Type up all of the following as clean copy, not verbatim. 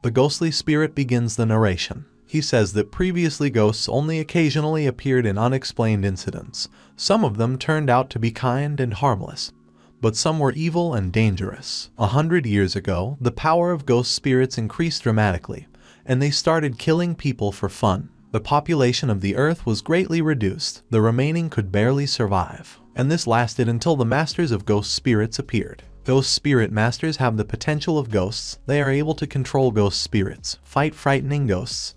The ghostly spirit begins the narration. He says that previously ghosts only occasionally appeared in unexplained incidents. Some of them turned out to be kind and harmless, but some were evil and dangerous. 100 years ago, the power of ghost spirits increased dramatically, and they started killing people for fun. The population of the earth was greatly reduced. The remaining could barely survive, and this lasted until the masters of ghost spirits appeared. Ghost spirit masters have the potential of ghosts. They are able to control ghost spirits, fight frightening ghosts,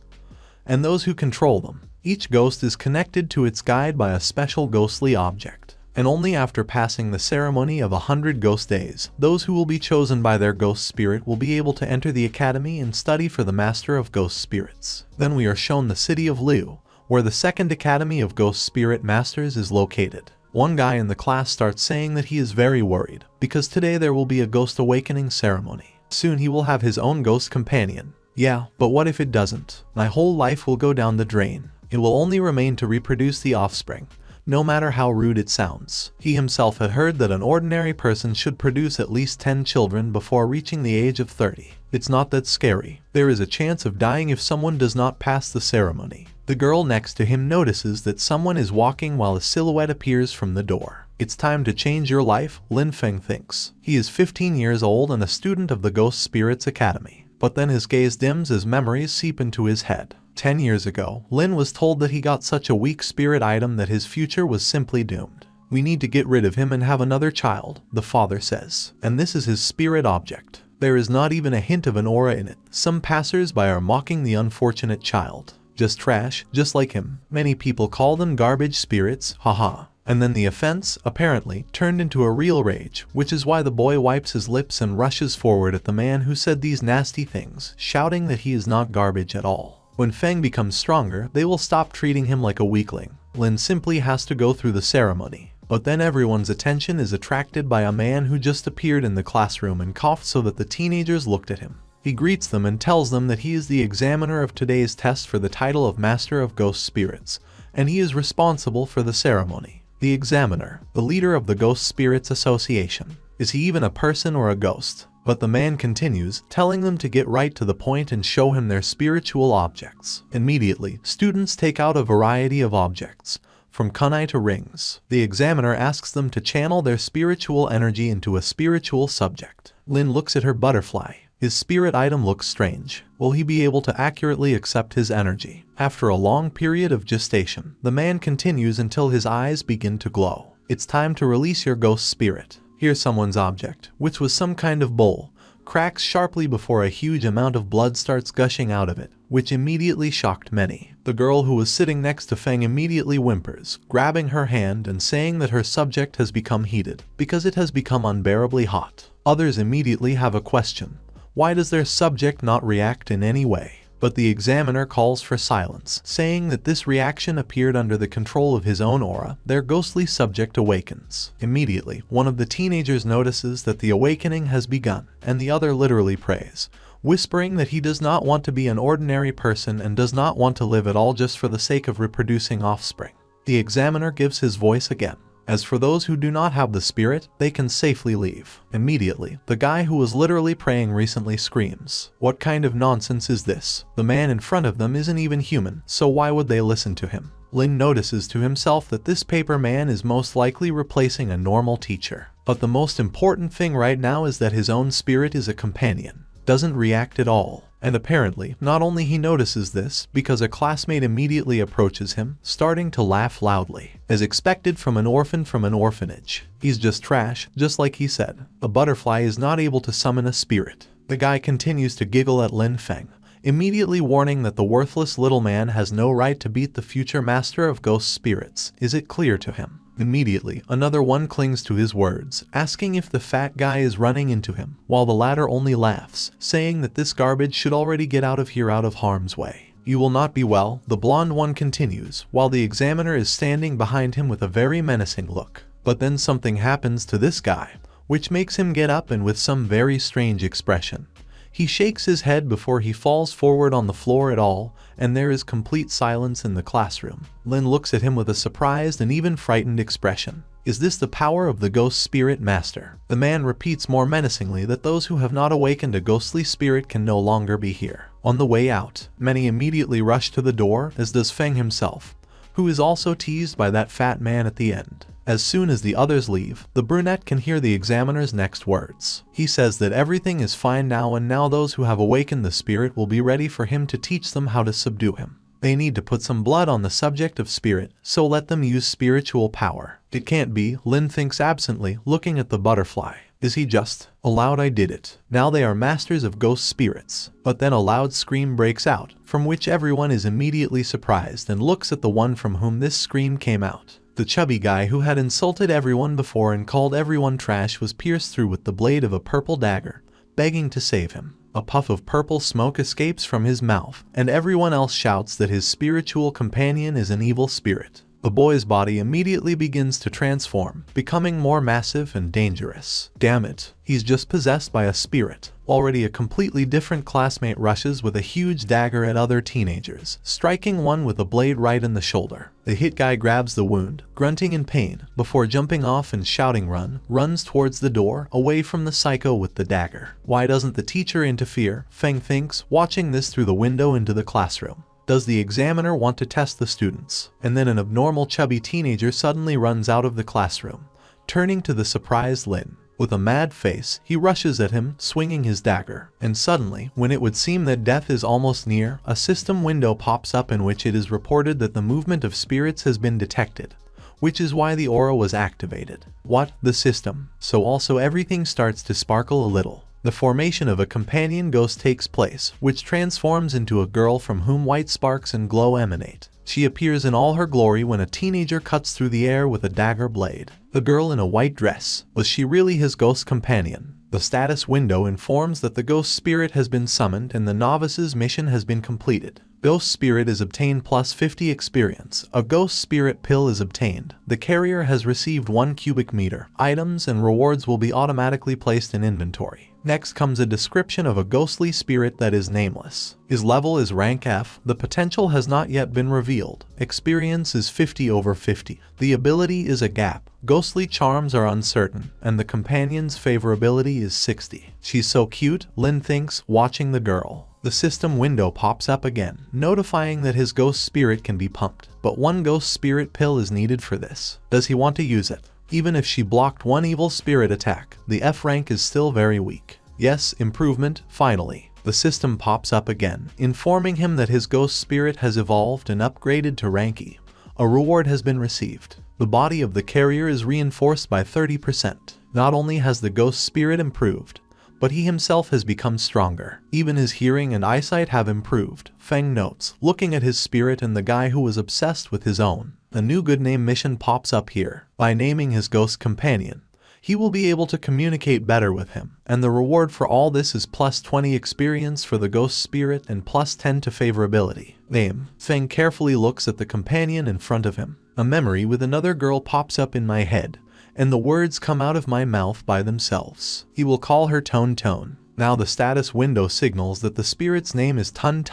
and those who control them. Each ghost is connected to its guide by a special ghostly object. And only after passing the ceremony of 100 ghost days, those who will be chosen by their ghost spirit will be able to enter the academy and study for the master of ghost spirits. Then we are shown the city of Liu, where the second academy of ghost spirit masters is located. One guy in the class starts saying that he is very worried, because today there will be a ghost awakening ceremony. Soon he will have his own ghost companion. Yeah, but what if it doesn't? My whole life will go down the drain. It will only remain to reproduce the offspring, no matter how rude it sounds. He himself had heard that an ordinary person should produce at least 10 children before reaching the age of 30. It's not that scary. There is a chance of dying if someone does not pass the ceremony. The girl next to him notices that someone is walking while a silhouette appears from the door. It's time to change your life, Lin Feng thinks. He is 15 years old and a student of the Ghost Spirits Academy. But then his gaze dims as memories seep into his head. 10 years ago, Lin was told that he got such a weak spirit item that his future was simply doomed. We need to get rid of him and have another child, the father says. And this is his spirit object. There is not even a hint of an aura in it. Some passers-by are mocking the unfortunate child. Just trash, just like him. Many people call them garbage spirits, haha. And then the offense, apparently, turned into a real rage, which is why the boy wipes his lips and rushes forward at the man who said these nasty things, shouting that he is not garbage at all. When Feng becomes stronger, they will stop treating him like a weakling. Lin simply has to go through the ceremony. But then everyone's attention is attracted by a man who just appeared in the classroom and coughed so that the teenagers looked at him. He greets them and tells them that he is the examiner of today's test for the title of Master of Ghost Spirits, and he is responsible for the ceremony. The examiner, the leader of the Ghost Spirits Association. Is he even a person or a ghost? But the man continues, telling them to get right to the point and show him their spiritual objects. Immediately, students take out a variety of objects, from kunai to rings. The examiner asks them to channel their spiritual energy into a spiritual subject. Lin looks at her butterfly. His spirit item looks strange. Will he be able to accurately accept his energy? After a long period of gestation, the man continues until his eyes begin to glow. It's time to release your ghost spirit. Here someone's object, which was some kind of bowl, cracks sharply before a huge amount of blood starts gushing out of it, which immediately shocked many. The girl who was sitting next to Feng immediately whimpers, grabbing her hand and saying that her subject has become heated, because it has become unbearably hot. Others immediately have a question. Why does their subject not react in any way? But the examiner calls for silence, saying that this reaction appeared under the control of his own aura. Their ghostly subject awakens. Immediately, one of the teenagers notices that the awakening has begun, and the other literally prays, whispering that he does not want to be an ordinary person and does not want to live at all just for the sake of reproducing offspring. The examiner gives his voice again. As for those who do not have the spirit, they can safely leave. Immediately, the guy who was literally praying recently screams. What kind of nonsense is this? The man in front of them isn't even human, so why would they listen to him? Lin notices to himself that this paper man is most likely replacing a normal teacher. But the most important thing right now is that his own spirit is a companion. Doesn't react at all. And apparently, not only he notices this, because a classmate immediately approaches him, starting to laugh loudly. As expected from an orphan from an orphanage. He's just trash, just like he said. A butterfly is not able to summon a spirit. The guy continues to giggle at Lin Feng, immediately warning that the worthless little man has no right to beat the future master of ghost spirits. Is it clear to him? Immediately, another one clings to his words, asking if the fat guy is running into him, while the latter only laughs, saying that this garbage should already get out of here out of harm's way. You will not be well, the blonde one continues, while the examiner is standing behind him with a very menacing look. But then something happens to this guy, which makes him get up and with some very strange expression. He shakes his head before he falls forward on the floor at all, and there is complete silence in the classroom. Lin looks at him with a surprised and even frightened expression. Is this the power of the ghost spirit master? The man repeats more menacingly that those who have not awakened a ghostly spirit can no longer be here. On the way out, many immediately rush to the door, as does Feng himself, who is also teased by that fat man at the end. As soon as the others leave, the brunette can hear the examiner's next words. He says that everything is fine now, and now those who have awakened the spirit will be ready for him to teach them how to subdue him. They need to put some blood on the subject of spirit, so let them use spiritual power. It can't be, Lin thinks absently, looking at the butterfly. Is he just? Aloud, I did it. Now they are masters of ghost spirits. But then a loud scream breaks out, from which everyone is immediately surprised and looks at the one from whom this scream came out. The chubby guy who had insulted everyone before and called everyone trash was pierced through with the blade of a purple dagger, begging to save him. A puff of purple smoke escapes from his mouth, and everyone else shouts that his spiritual companion is an evil spirit. The boy's body immediately begins to transform, becoming more massive and dangerous. Damn it, he's just possessed by a spirit. Already a completely different classmate rushes with a huge dagger at other teenagers, striking one with a blade right in the shoulder. The hit guy grabs the wound, grunting in pain, before jumping off and shouting runs towards the door, away from the psycho with the dagger. Why doesn't the teacher interfere? Feng thinks, watching this through the window into the classroom. Does the examiner want to test the students? And then an abnormal chubby teenager suddenly runs out of the classroom, turning to the surprised Lin. With a mad face, he rushes at him, swinging his dagger. And suddenly, when it would seem that death is almost near, a system window pops up in which it is reported that the movement of spirits has been detected, which is why the aura was activated. What? The system? So also everything starts to sparkle a little. The formation of a companion ghost takes place, which transforms into a girl from whom white sparks and glow emanate. She appears in all her glory when a teenager cuts through the air with a dagger blade. The girl in a white dress. Was she really his ghost companion? The status window informs that the ghost spirit has been summoned and the novice's mission has been completed. Ghost spirit is obtained plus 50 experience. A ghost spirit pill is obtained. The carrier has received 1 cubic meter. Items and rewards will be automatically placed in inventory. Next comes a description of a ghostly spirit that is nameless. His level is rank F. The potential has not yet been revealed. Experience is 50/50. The ability is a gap. Ghostly charms are uncertain, and the companion's favorability is 60. She's so cute, Lin thinks, watching the girl. The system window pops up again, notifying that his ghost spirit can be pumped. But 1 ghost spirit pill is needed for this. Does he want to use it? Even if she blocked 1 evil spirit attack, the F rank is still very weak. Yes, improvement, finally. The system pops up again, informing him that his ghost spirit has evolved and upgraded to rank E. A reward has been received. The body of the carrier is reinforced by 30%. Not only has the ghost spirit improved, but he himself has become stronger. Even his hearing and eyesight have improved, Feng notes, looking at his spirit and the guy who was obsessed with his own. A new good name mission pops up here. By naming his ghost companion, he will be able to communicate better with him, and the reward for all this is plus 20 experience for the ghost spirit and plus 10 to favorability. Name. Feng carefully looks at the companion in front of him. A memory with another girl pops up in my head, and the words come out of my mouth by themselves. He will call her Tone. Now the status window signals that the spirit's name is Tun.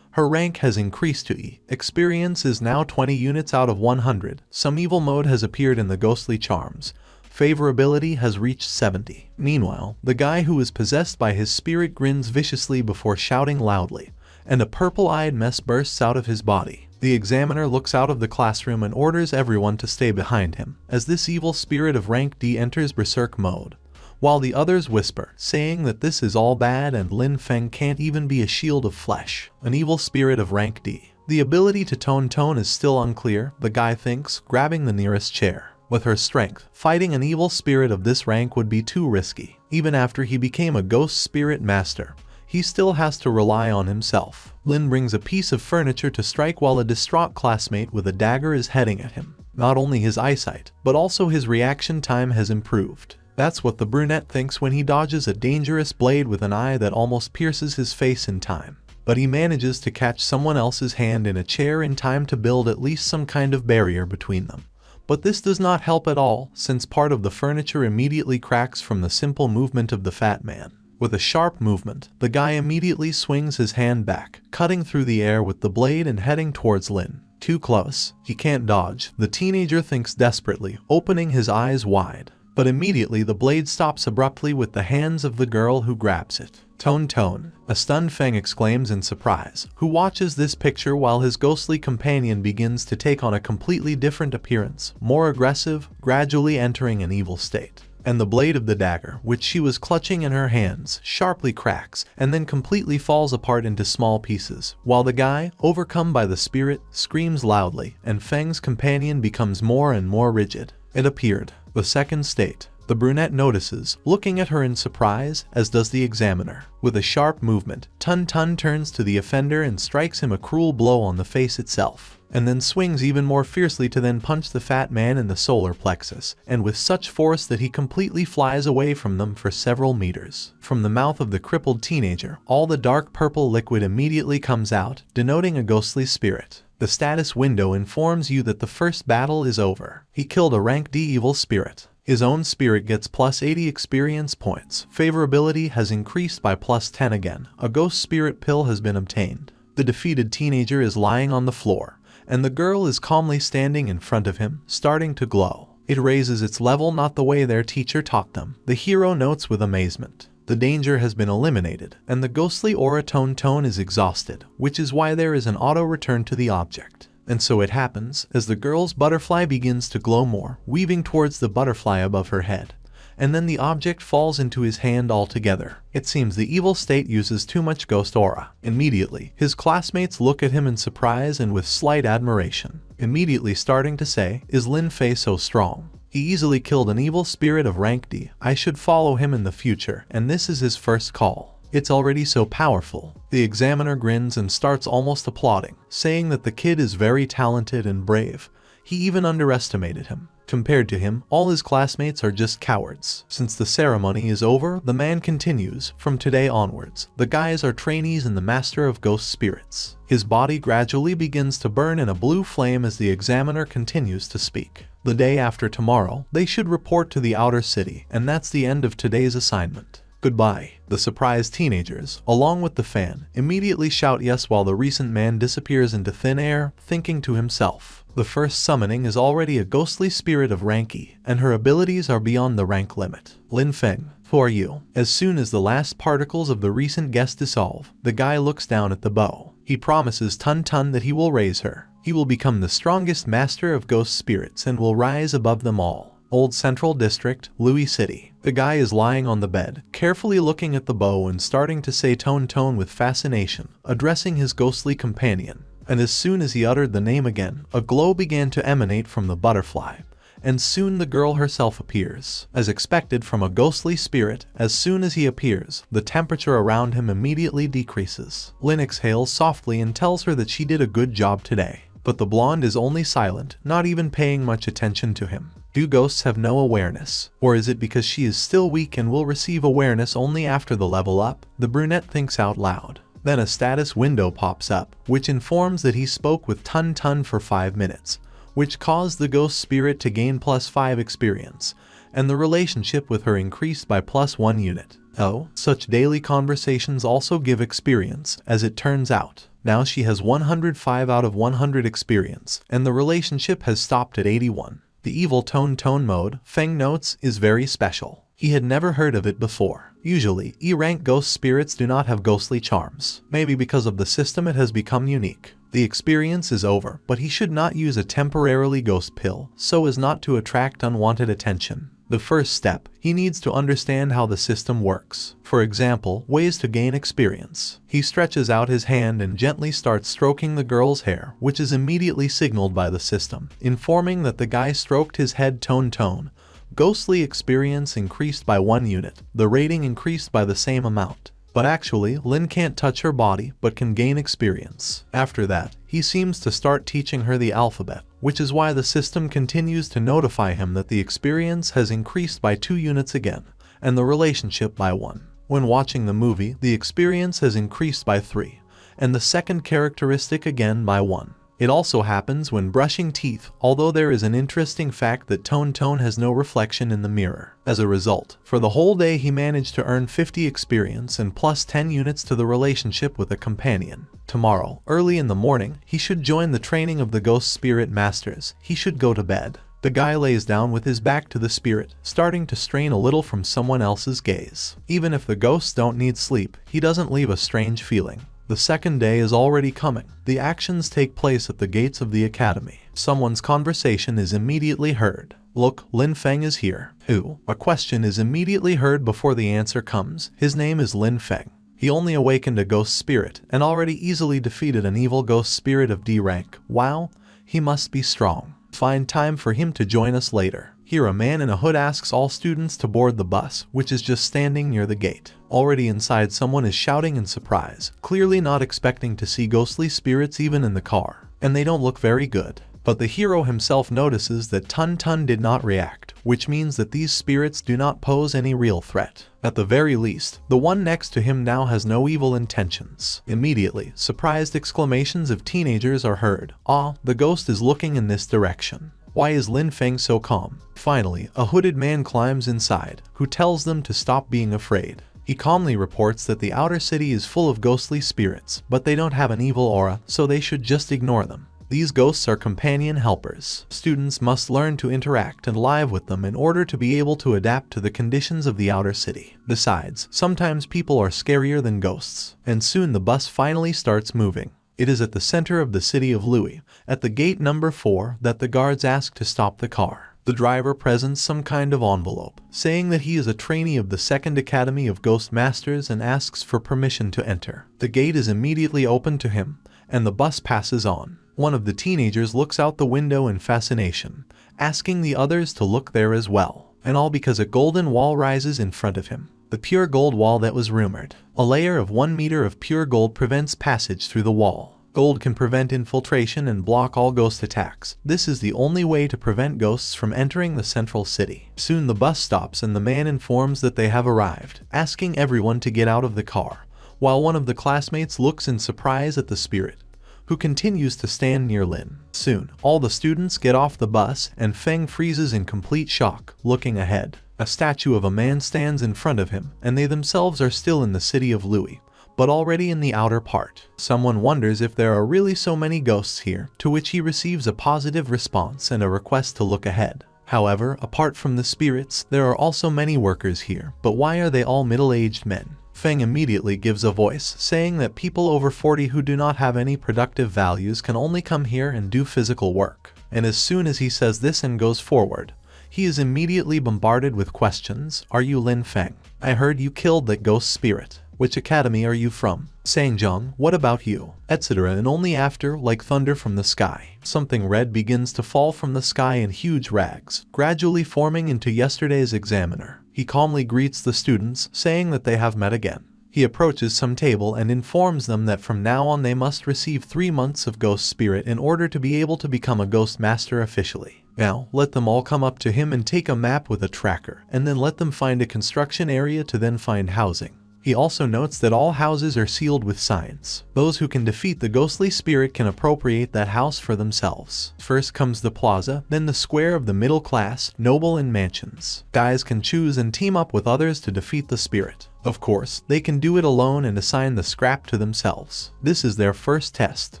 Her rank has increased to E. Experience is now 20 units out of 100. Some evil mode has appeared in the ghostly charms. Favorability has reached 70. Meanwhile, the guy who is possessed by his spirit grins viciously before shouting loudly, and a purple-eyed mess bursts out of his body. The examiner looks out of the classroom and orders everyone to stay behind him, as this evil spirit of rank D enters berserk mode, while the others whisper, saying that this is all bad and Lin Feng can't even be a shield of flesh. An evil spirit of rank D. The ability to tone is still unclear, the guy thinks, grabbing the nearest chair. With her strength, fighting an evil spirit of this rank would be too risky. Even after he became a ghost spirit master, he still has to rely on himself. Lin brings a piece of furniture to strike while a distraught classmate with a dagger is heading at him. Not only his eyesight, but also his reaction time has improved. That's what the brunette thinks when he dodges a dangerous blade with an eye that almost pierces his face in time. But he manages to catch someone else's hand in a chair in time to build at least some kind of barrier between them. But this does not help at all, since part of the furniture immediately cracks from the simple movement of the fat man. With a sharp movement, the guy immediately swings his hand back, cutting through the air with the blade and heading towards Lin. Too close. He can't dodge. The teenager thinks desperately, opening his eyes wide. But immediately the blade stops abruptly with the hands of the girl who grabs it. Tone. A stunned Feng exclaims in surprise, who watches this picture while his ghostly companion begins to take on a completely different appearance, more aggressive, gradually entering an evil state. And the blade of the dagger, which she was clutching in her hands, sharply cracks, and then completely falls apart into small pieces, while the guy, overcome by the spirit, screams loudly, and Feng's companion becomes more and more rigid. It appeared. The second state. The brunette notices, looking at her in surprise, as does the examiner. With a sharp movement, Tun turns to the offender and strikes him a cruel blow on the face itself, and then swings even more fiercely to then punch the fat man in the solar plexus, and with such force that he completely flies away from them for several meters. From the mouth of the crippled teenager, all the dark purple liquid immediately comes out, denoting a ghostly spirit. The status window informs you that the first battle is over. He killed a rank D evil spirit. His own spirit gets plus 80 experience points. Favorability has increased by plus 10 again. A ghost spirit pill has been obtained. The defeated teenager is lying on the floor, and the girl is calmly standing in front of him, starting to glow. It raises its level not the way their teacher taught them. The hero notes with amazement. The danger has been eliminated, and the ghostly aura tone is exhausted, which is why there is an auto return to the object. And so it happens, as the girl's butterfly begins to glow more, weaving towards the butterfly above her head. And then the object falls into his hand altogether. It seems the evil state uses too much ghost aura. Immediately, his classmates look at him in surprise and with slight admiration. Immediately starting to say, "Is Lin Feng so strong? He easily killed an evil spirit of rank D. I should follow him in the future, and this is his first call. It's already so powerful." The examiner grins and starts almost applauding, saying that the kid is very talented and brave. He even underestimated him. Compared to him, all his classmates are just cowards. Since the ceremony is over, the man continues, "From today onwards, the guys are trainees in the Master of Ghost Spirits." His body gradually begins to burn in a blue flame as the examiner continues to speak. The day after tomorrow, they should report to the outer city, and that's the end of today's assignment. Goodbye. The surprised teenagers, along with the fan, immediately shout yes while the recent man disappears into thin air, thinking to himself, "The first summoning is already a ghostly spirit of rank E, and her abilities are beyond the rank limit. Lin Feng, who are you?" As soon as the last particles of the recent guest dissolve, the guy looks down at the bow. He promises Tun that he will raise her. He will become the strongest master of ghost spirits and will rise above them all. Old Central District, Louis City. The guy is lying on the bed, carefully looking at the bow and starting to say tone with fascination, addressing his ghostly companion. And as soon as he uttered the name again, a glow began to emanate from the butterfly. And soon the girl herself appears. As expected from a ghostly spirit, as soon as he appears, the temperature around him immediately decreases. Lin exhales softly and tells her that she did a good job today. But the blonde is only silent, not even paying much attention to him. Do ghosts have no awareness? Or is it because she is still weak and will receive awareness only after the level up? The brunette thinks out loud. Then a status window pops up, which informs that he spoke with Tun for 5 minutes, which caused the ghost spirit to gain +5 experience, and the relationship with her increased by +1 unit. Oh, such daily conversations also give experience, as it turns out. Now she has 105 out of 100 experience, and the relationship has stopped at 81. The evil tone mode, Feng notes, is very special. He had never heard of it before. Usually, E-rank ghost spirits do not have ghostly charms. Maybe because of the system it has become unique. The experience is over, but he should not use a temporarily ghost pill, so as not to attract unwanted attention. The first step, he needs to understand how the system works. For example, ways to gain experience. He stretches out his hand and gently starts stroking the girl's hair, which is immediately signaled by the system, informing that the guy stroked his head tone. Ghostly experience increased by 1 unit. The rating increased by the same amount. But actually, Lin can't touch her body, but can gain experience. After that, he seems to start teaching her the alphabet, which is why the system continues to notify him that the experience has increased by 2 units again, and the relationship by 1. When watching the movie, the experience has increased by 3, and the second characteristic again by 1. It also happens when brushing teeth, although there is an interesting fact that Tone has no reflection in the mirror. As a result, for the whole day he managed to earn 50 experience and plus 10 units to the relationship with a companion. Tomorrow, early in the morning, he should join the training of the ghost spirit masters. He should go to bed. The guy lays down with his back to the spirit, starting to strain a little from someone else's gaze. Even if the ghosts don't need sleep, he doesn't leave a strange feeling. The second day is already coming. The actions take place at the gates of the academy. Someone's conversation is immediately heard. Look, Lin Feng is here. Who? A question is immediately heard before the answer comes. His name is Lin Feng. He only awakened a ghost spirit and already easily defeated an evil ghost spirit of D rank. Wow, he must be strong. Find time for him to join us later. Here a man in a hood asks all students to board the bus, which is just standing near the gate. Already inside, someone is shouting in surprise, clearly not expecting to see ghostly spirits even in the car. And they don't look very good. But the hero himself notices that Tun did not react, which means that these spirits do not pose any real threat. At the very least, the one next to him now has no evil intentions. Immediately, surprised exclamations of teenagers are heard. Ah, the ghost is looking in this direction. Why is Lin Feng so calm? Finally, a hooded man climbs inside, who tells them to stop being afraid. He calmly reports that the outer city is full of ghostly spirits, but they don't have an evil aura, so they should just ignore them. These ghosts are companion helpers. Students must learn to interact and live with them in order to be able to adapt to the conditions of the outer city. Besides, sometimes people are scarier than ghosts. And soon the bus finally starts moving. It is at the center of the city of Louis, at the gate number 4, that the guards ask to stop the car. The driver presents some kind of envelope, saying that he is a trainee of the Second Academy of Ghost Masters and asks for permission to enter. The gate is immediately opened to him, and the bus passes on. One of the teenagers looks out the window in fascination, asking the others to look there as well. And all because a golden wall rises in front of him. The pure gold wall that was rumored. A layer of 1 meter of pure gold prevents passage through the wall. Gold can prevent infiltration and block all ghost attacks. This is the only way to prevent ghosts from entering the central city. Soon the bus stops and the man informs that they have arrived, asking everyone to get out of the car, while one of the classmates looks in surprise at the spirit, who continues to stand near Lin. Soon, all the students get off the bus and Feng freezes in complete shock, looking ahead. A statue of a man stands in front of him, and they themselves are still in the city of Louis, but already in the outer part. Someone wonders if there are really so many ghosts here, to which he receives a positive response and a request to look ahead. However, apart from the spirits, there are also many workers here, but why are they all middle-aged men? Feng immediately gives a voice, saying that people over 40 who do not have any productive values can only come here and do physical work. And as soon as he says this and goes forward, he is immediately bombarded with questions. Are you Lin Feng? I heard you killed that ghost spirit. Which academy are you from? Sangjiang, what about you? Etc. And only after, like thunder from the sky, something red begins to fall from the sky in huge rags, gradually forming into yesterday's examiner. He calmly greets the students, saying that they have met again. He approaches some table and informs them that from now on they must receive 3 months of ghost spirit in order to be able to become a ghost master officially. Now, let them all come up to him and take a map with a tracker, and then let them find a construction area to then find housing. He also notes that all houses are sealed with signs. Those who can defeat the ghostly spirit can appropriate that house for themselves. First comes the plaza, then the square of the middle class, noble and mansions. Guys can choose and team up with others to defeat the spirit. Of course, they can do it alone and assign the scrap to themselves. This is their first test.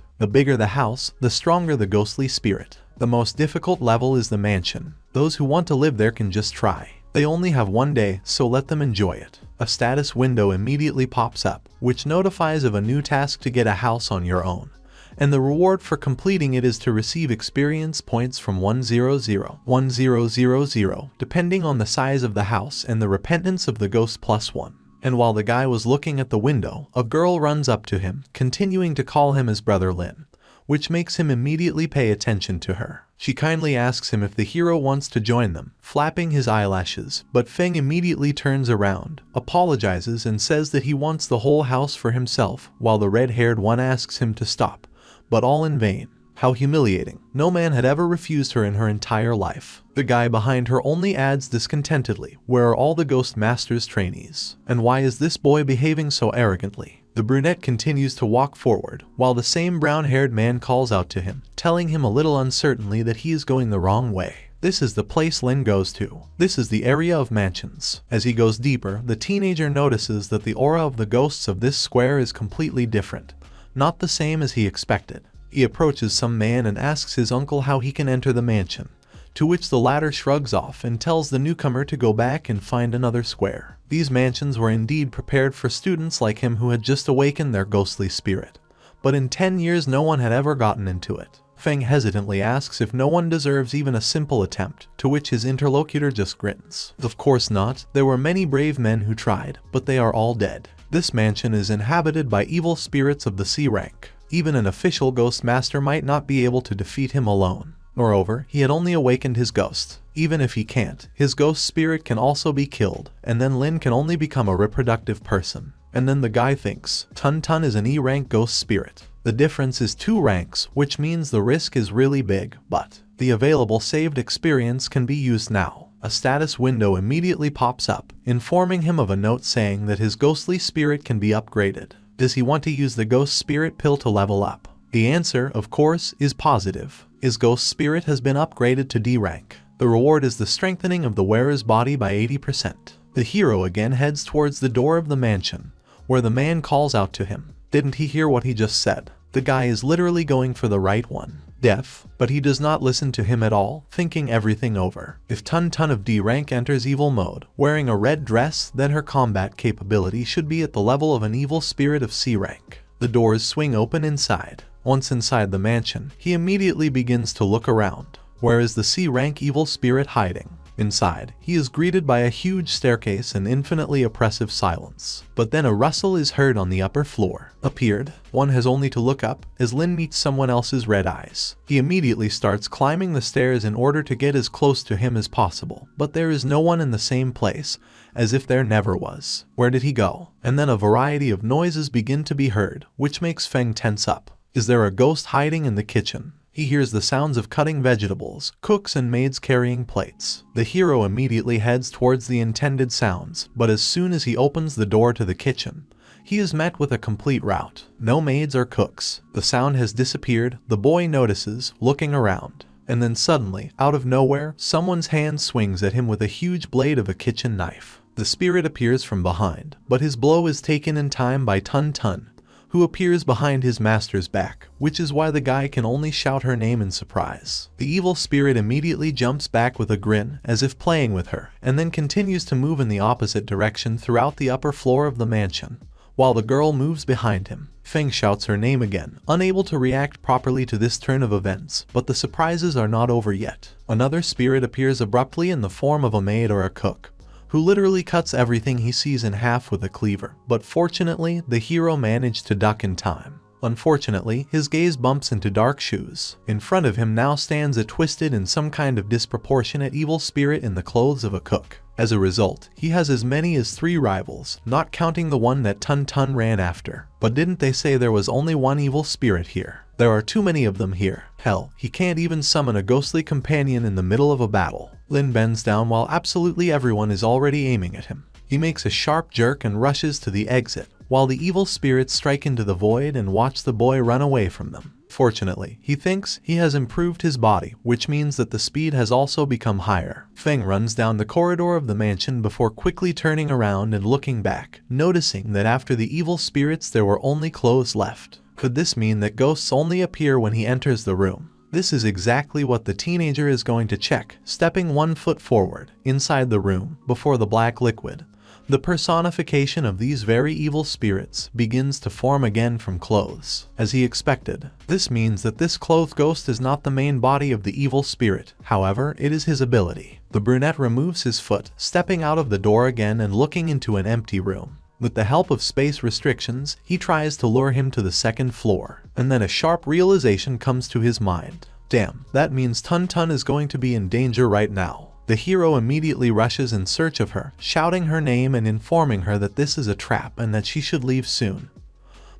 The bigger the house, the stronger the ghostly spirit. The most difficult level is the mansion. Those who want to live there can just try. They only have 1 day, so let them enjoy it. A status window immediately pops up, which notifies of a new task to get a house on your own. And the reward for completing it is to receive experience points from 100, depending on the size of the house and the repentance of the ghost +1. And while the guy was looking at the window, a girl runs up to him, continuing to call him his brother Lin, which makes him immediately pay attention to her. She kindly asks him if the hero wants to join them, flapping his eyelashes, but Feng immediately turns around, apologizes and says that he wants the whole house for himself, while the red-haired one asks him to stop, but all in vain. How humiliating. No man had ever refused her in her entire life. The guy behind her only adds discontentedly, where are all the ghost master's trainees? And why is this boy behaving so arrogantly? The brunette continues to walk forward, while the same brown-haired man calls out to him, telling him a little uncertainly that he is going the wrong way. This is the place Lin goes to. This is the area of mansions. As he goes deeper, the teenager notices that the aura of the ghosts of this square is completely different, not the same as he expected. He approaches some man and asks his uncle how he can enter the mansion, to which the latter shrugs off and tells the newcomer to go back and find another square. These mansions were indeed prepared for students like him who had just awakened their ghostly spirit, but in 10 years no one had ever gotten into it. Feng hesitantly asks if no one deserves even a simple attempt, to which his interlocutor just grins. Of course not, there were many brave men who tried, but they are all dead. This mansion is inhabited by evil spirits of the C rank. Even an official ghost master might not be able to defeat him alone. Moreover, he had only awakened his ghost. Even if he can't, his ghost spirit can also be killed, and then Lin can only become a reproductive person. And then the guy thinks, Tun Tun is an E-rank ghost spirit. The difference is 2 ranks, which means the risk is really big, but the available saved experience can be used now. A status window immediately pops up, informing him of a note saying that his ghostly spirit can be upgraded. Does he want to use the ghost spirit pill to level up? The answer, of course, is positive. His ghost spirit has been upgraded to D rank. The reward is the strengthening of the wearer's body by 80%. The hero again heads towards the door of the mansion, where the man calls out to him. Didn't he hear what he just said? The guy is literally going for the right one. Deaf, but he does not listen to him at all, thinking everything over. If Tun Tun of D rank enters evil mode, wearing a red dress, then her combat capability should be at the level of an evil spirit of C rank. The doors swing open inside. Once inside the mansion, he immediately begins to look around. Where is the C rank evil spirit hiding? Inside, he is greeted by a huge staircase and infinitely oppressive silence. But then a rustle is heard on the upper floor. Appeared. One has only to look up as Lin meets someone else's red eyes. He immediately starts climbing the stairs in order to get as close to him as possible. But there is no one in the same place, as if there never was. Where did he go? And then a variety of noises begin to be heard, which makes Feng tense up. Is there a ghost hiding in the kitchen? He hears the sounds of cutting vegetables, cooks and maids carrying plates. The hero immediately heads towards the intended sounds, but as soon as he opens the door to the kitchen, he is met with a complete rout. No maids or cooks. The sound has disappeared, the boy notices, looking around. And then suddenly, out of nowhere, someone's hand swings at him with a huge blade of a kitchen knife. The spirit appears from behind, but his blow is taken in time by Tun Tun, who appears behind his master's back, which is why the guy can only shout her name in surprise. The evil spirit immediately jumps back with a grin, as if playing with her, and then continues to move in the opposite direction throughout the upper floor of the mansion, while the girl moves behind him. Feng shouts her name again, unable to react properly to this turn of events, but the surprises are not over yet. Another spirit appears abruptly in the form of a maid or a cook, who literally cuts everything he sees in half with a cleaver. But fortunately, the hero managed to duck in time. Unfortunately, his gaze bumps into dark shoes. In front of him now stands a twisted and some kind of disproportionate evil spirit in the clothes of a cook. As a result, he has as many as 3 rivals, not counting the one that Tun Tun ran after. But didn't they say there was only one evil spirit here? There are too many of them here. Hell, he can't even summon a ghostly companion in the middle of a battle. Lin bends down while absolutely everyone is already aiming at him. He makes a sharp jerk and rushes to the exit, while the evil spirits strike into the void and watch the boy run away from them. Fortunately, he thinks he has improved his body, which means that the speed has also become higher. Feng runs down the corridor of the mansion before quickly turning around and looking back, noticing that after the evil spirits there were only clothes left. Could this mean that ghosts only appear when he enters the room? This is exactly what the teenager is going to check, stepping 1 foot forward, inside the room, before the black liquid. The personification of these very evil spirits begins to form again from clothes, as he expected. This means that this clothed ghost is not the main body of the evil spirit, however, it is his ability. The brunette removes his foot, stepping out of the door again and looking into an empty room. With the help of space restrictions, he tries to lure him to the 2nd floor, and then a sharp realization comes to his mind. Damn, that means Tun Tun is going to be in danger right now. The hero immediately rushes in search of her, shouting her name and informing her that this is a trap and that she should leave soon.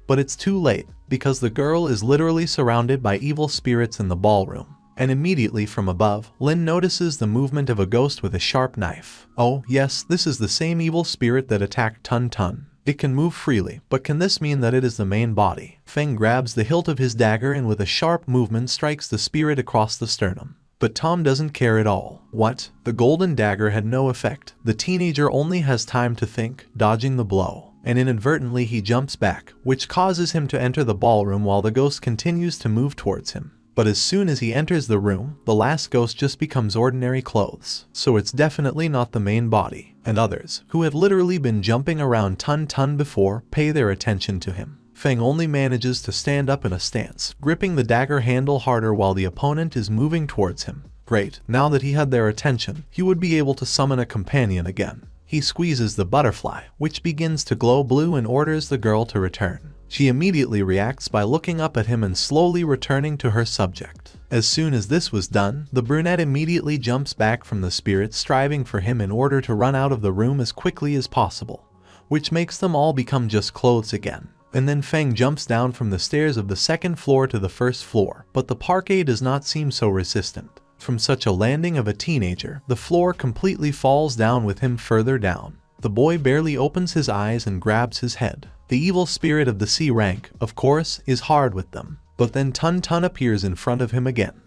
But it's too late, because the girl is literally surrounded by evil spirits in the ballroom. And immediately from above, Lin notices the movement of a ghost with a sharp knife. Oh, yes, this is the same evil spirit that attacked Tun Tun. It can move freely, but can this mean that it is the main body? Feng grabs the hilt of his dagger and with a sharp movement strikes the spirit across the sternum. But Tom doesn't care at all. What? The golden dagger had no effect. The teenager only has time to think, dodging the blow. And inadvertently he jumps back, which causes him to enter the ballroom while the ghost continues to move towards him. But as soon as he enters the room, the last ghost just becomes ordinary clothes. So it's definitely not the main body. And others, who have literally been jumping around ton before, pay their attention to him. Feng only manages to stand up in a stance, gripping the dagger handle harder while the opponent is moving towards him. Great, now that he had their attention, he would be able to summon a companion again. He squeezes the butterfly, which begins to glow blue and orders the girl to return. She immediately reacts by looking up at him and slowly returning to her subject. As soon as this was done, the brunette immediately jumps back from the spirit, striving for him in order to run out of the room as quickly as possible, which makes them all become just clothes again. And then Feng jumps down from the stairs of the second floor to the first floor, but the parquet does not seem so resistant. From such a landing of a teenager, the floor completely falls down with him further down. The boy barely opens his eyes and grabs his head. The evil spirit of the C rank, of course, is hard with them. But then Tun appears in front of him again.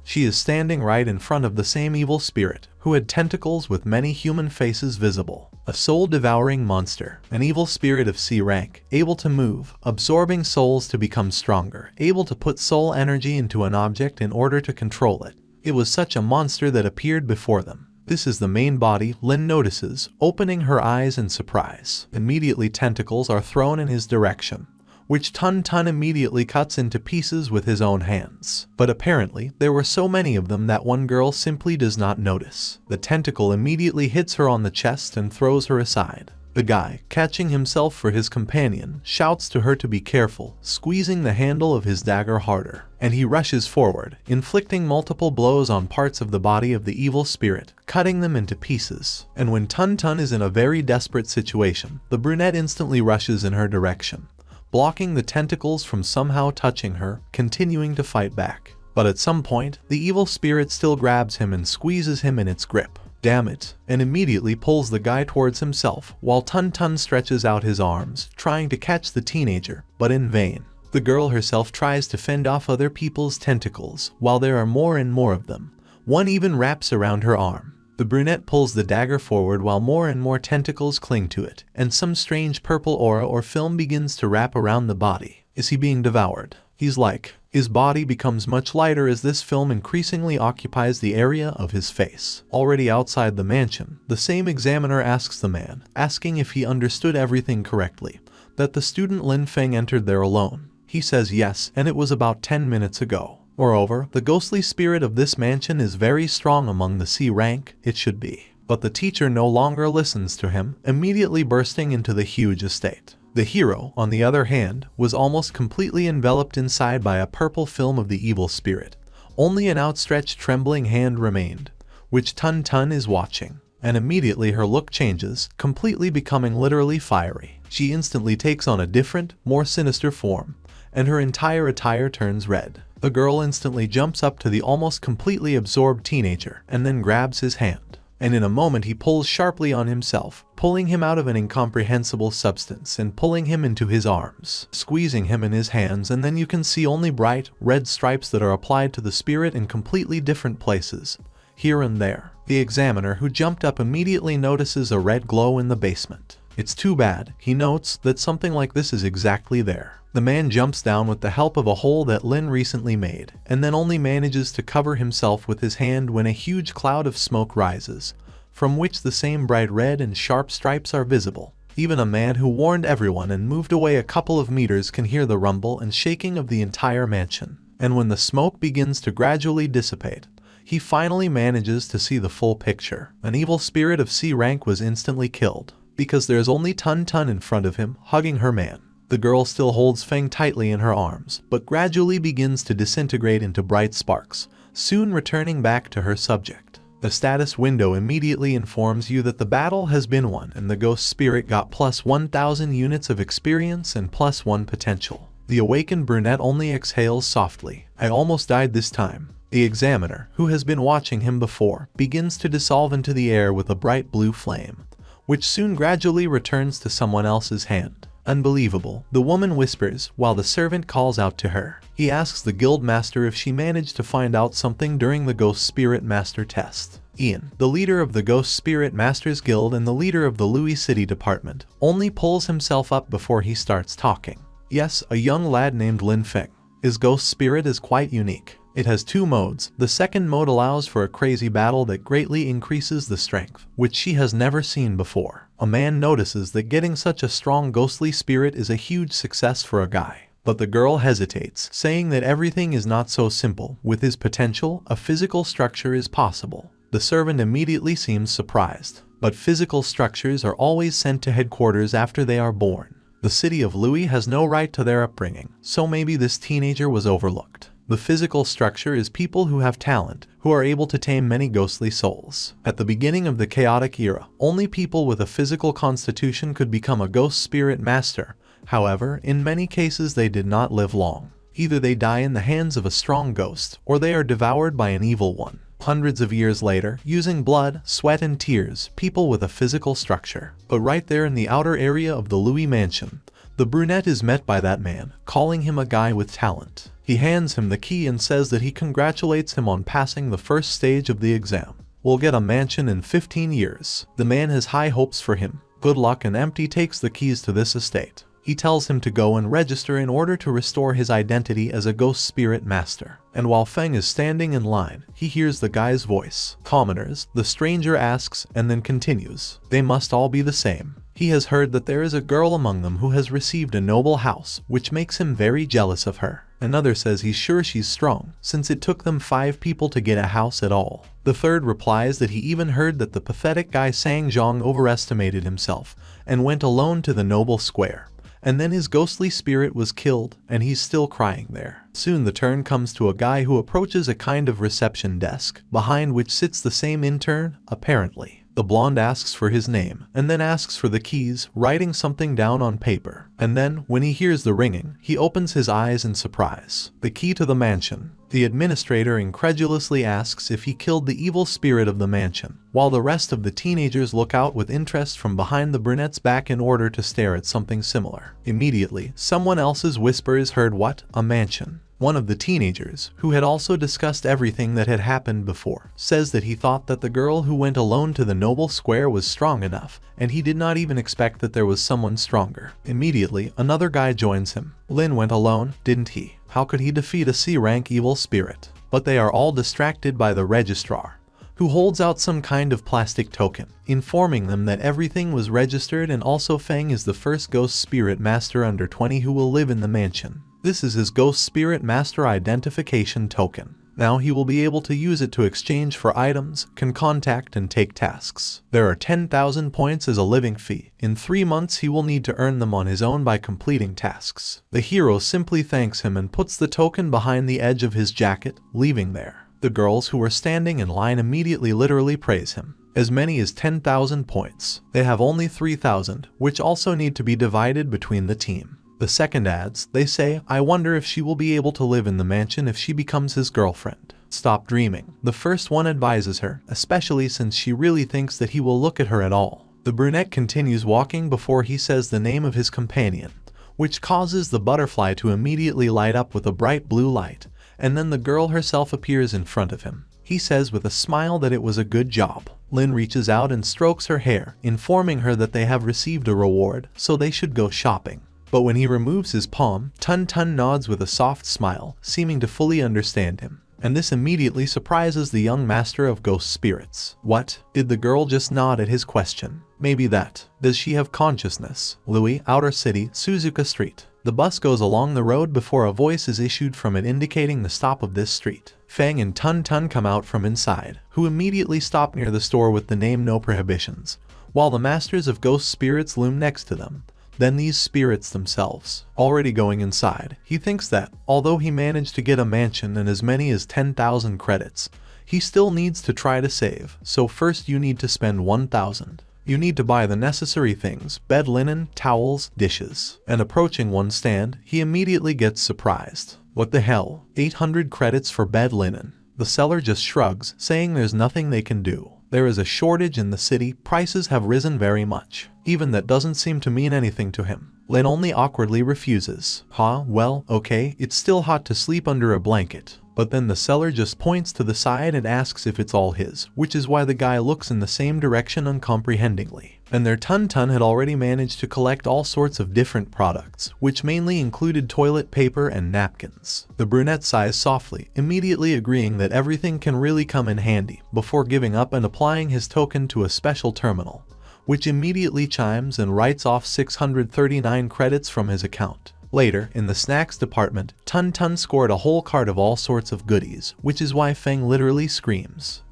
She is standing right in front of the same evil spirit, who had tentacles with many human faces visible. A soul-devouring monster, an evil spirit of C rank, able to move, absorbing souls to become stronger, able to put soul energy into an object in order to control it. It was such a monster that appeared before them. This is the main body, Lin notices, opening her eyes in surprise. Immediately tentacles are thrown in his direction, which Tun immediately cuts into pieces with his own hands. But apparently, there were so many of them that one girl simply does not notice. The tentacle immediately hits her on the chest and throws her aside. The guy, catching himself for his companion, shouts to her to be careful, squeezing the handle of his dagger harder. And he rushes forward, inflicting multiple blows on parts of the body of the evil spirit, cutting them into pieces. And when Tun is in a very desperate situation, the brunette instantly rushes in her direction, blocking the tentacles from somehow touching her, continuing to fight back. But at some point, the evil spirit still grabs him and squeezes him in its grip. Damn it, and immediately pulls the guy towards himself, while Tun stretches out his arms, trying to catch the teenager, but in vain. The girl herself tries to fend off other people's tentacles, while there are more and more of them. One even wraps around her arm. The brunette pulls the dagger forward while more and more tentacles cling to it, and some strange purple aura or film begins to wrap around the body. Is he being devoured? He's like, his body becomes much lighter as this film increasingly occupies the area of his face. Already outside the mansion, the same examiner asks the man, asking if he understood everything correctly, that the student Lin Feng entered there alone. He says yes, and it was about 10 minutes ago. Moreover, the ghostly spirit of this mansion is very strong among the C rank, it should be. But the teacher no longer listens to him, immediately bursting into the huge estate. The hero, on the other hand, was almost completely enveloped inside by a purple film of the evil spirit. Only an outstretched trembling hand remained, which Tun is watching. And immediately her look changes, completely becoming literally fiery. She instantly takes on a different, more sinister form, and her entire attire turns red. The girl instantly jumps up to the almost completely absorbed teenager, and then grabs his hand. And in a moment he pulls sharply on himself, pulling him out of an incomprehensible substance and pulling him into his arms, squeezing him in his hands, and then you can see only bright, red stripes that are applied to the spirit in completely different places, here and there. The examiner who jumped up immediately notices a red glow in the basement. It's too bad, he notes, that something like this is exactly there. The man jumps down with the help of a hole that Lin recently made, and then only manages to cover himself with his hand when a huge cloud of smoke rises, from which the same bright red and sharp stripes are visible. Even a man who warned everyone and moved away a couple of meters can hear the rumble and shaking of the entire mansion. And when the smoke begins to gradually dissipate, he finally manages to see the full picture. An evil spirit of C rank was instantly killed, because there's only Tun in front of him, hugging her man. The girl still holds Feng tightly in her arms, but gradually begins to disintegrate into bright sparks, soon returning back to her subject. The status window immediately informs you that the battle has been won and the ghost spirit got plus 1000 units of experience and plus 1 potential. The awakened brunette only exhales softly. I almost died this time. The examiner, who has been watching him before, begins to dissolve into the air with a bright blue flame, which soon gradually returns to someone else's hand. Unbelievable, the woman whispers while the servant calls out to her. He asks the guild master if she managed to find out something during the Ghost Spirit Master test. Ian, the leader of the Ghost Spirit Masters Guild and the leader of the Louis City Department, only pulls himself up before he starts talking. Yes, a young lad named Lin Feng. His ghost spirit is quite unique. It has two modes. The second mode allows for a crazy battle that greatly increases the strength, which she has never seen before. A man notices that getting such a strong ghostly spirit is a huge success for a guy. But the girl hesitates, saying that everything is not so simple. With his potential, a physical structure is possible. The servant immediately seems surprised. But physical structures are always sent to headquarters after they are born. The city of Louis has no right to their upbringing, so maybe this teenager was overlooked. The physical structure is people who have talent, who are able to tame many ghostly souls. At the beginning of the chaotic era, only people with a physical constitution could become a ghost spirit master. However, in many cases they did not live long. Either they die in the hands of a strong ghost, or they are devoured by an evil one. Hundreds of years later, using blood, sweat and tears, people with a physical structure. But right there in the outer area of the Louis mansion, the brunette is met by that man, calling him a guy with talent. He hands him the key and says that he congratulates him on passing the first stage of the exam. We'll get a mansion in 15 years. The man has high hopes for him. Good luck, and Empty takes the keys to this estate. He tells him to go and register in order to restore his identity as a ghost spirit master. And while Feng is standing in line, he hears the guy's voice. Commoners, the stranger asks, and then continues. They must all be the same. He has heard that there is a girl among them who has received a noble house, which makes him very jealous of her. Another says he's sure she's strong, since it took them 5 people to get a house at all. The third replies that he even heard that the pathetic guy Sang Zhong overestimated himself, and went alone to the noble square. And then his ghostly spirit was killed, and he's still crying there. Soon the turn comes to a guy who approaches a kind of reception desk, behind which sits the same intern, apparently. The blonde asks for his name, and then asks for the keys, writing something down on paper. And then, when he hears the ringing, he opens his eyes in surprise. The key to the mansion. The administrator incredulously asks if he killed the evil spirit of the mansion, while the rest of the teenagers look out with interest from behind the brunette's back in order to stare at something similar. Immediately, someone else's whisper is heard. What? A mansion? One of the teenagers, who had also discussed everything that had happened before, says that he thought that the girl who went alone to the noble square was strong enough, and he did not even expect that there was someone stronger. Immediately, another guy joins him. Lin went alone, didn't he? How could he defeat a C-rank evil spirit? But they are all distracted by the registrar, who holds out some kind of plastic token, informing them that everything was registered, and also Feng is the first ghost spirit master under 20 who will live in the mansion. This is his Ghost Spirit Master Identification Token. Now he will be able to use it to exchange for items, can contact and take tasks. There are 10,000 points as a living fee. In 3 months he will need to earn them on his own by completing tasks. The hero simply thanks him and puts the token behind the edge of his jacket, leaving there. The girls who are standing in line immediately literally praise him. As many as 10,000 points. They have only 3,000, which also need to be divided between the team. The second adds, they say, I wonder if she will be able to live in the mansion if she becomes his girlfriend. Stop dreaming. The first one advises her, especially since she really thinks that he will look at her at all. The brunette continues walking before he says the name of his companion, which causes the butterfly to immediately light up with a bright blue light, and then the girl herself appears in front of him. He says with a smile that it was a good job. Lin reaches out and strokes her hair, informing her that they have received a reward, so they should go shopping. But when he removes his palm, Tun Tun nods with a soft smile, seeming to fully understand him. And this immediately surprises the young master of ghost spirits. What? Did the girl just nod at his question? Maybe that. Does she have consciousness? Louis, Outer City, Suzuka Street. The bus goes along the road before a voice is issued from it indicating the stop of this street. Feng and Tun Tun come out from inside, who immediately stop near the store with the name No Prohibitions, while the masters of ghost spirits loom next to them. Then these spirits themselves. Already going inside, he thinks that, although he managed to get a mansion and as many as 10,000 credits, he still needs to try to save. So first you need to spend 1,000. You need to buy the necessary things, bed linen, towels, dishes. And approaching one stand, he immediately gets surprised. What the hell? 800 credits for bed linen. The seller just shrugs, saying there's nothing they can do. There is a shortage in the city, prices have risen very much. Even that doesn't seem to mean anything to him. Lin only awkwardly refuses. Well, okay, it's still hot to sleep under a blanket. But then the seller just points to the side and asks if it's all his, which is why the guy looks in the same direction uncomprehendingly. And their Tun had already managed to collect all sorts of different products, which mainly included toilet paper and napkins. The brunette sighs softly, immediately agreeing that everything can really come in handy, before giving up and applying his token to a special terminal, which immediately chimes and writes off 639 credits from his account. Later, in the snacks department, Tun scored a whole cart of all sorts of goodies, which is why Feng literally screams.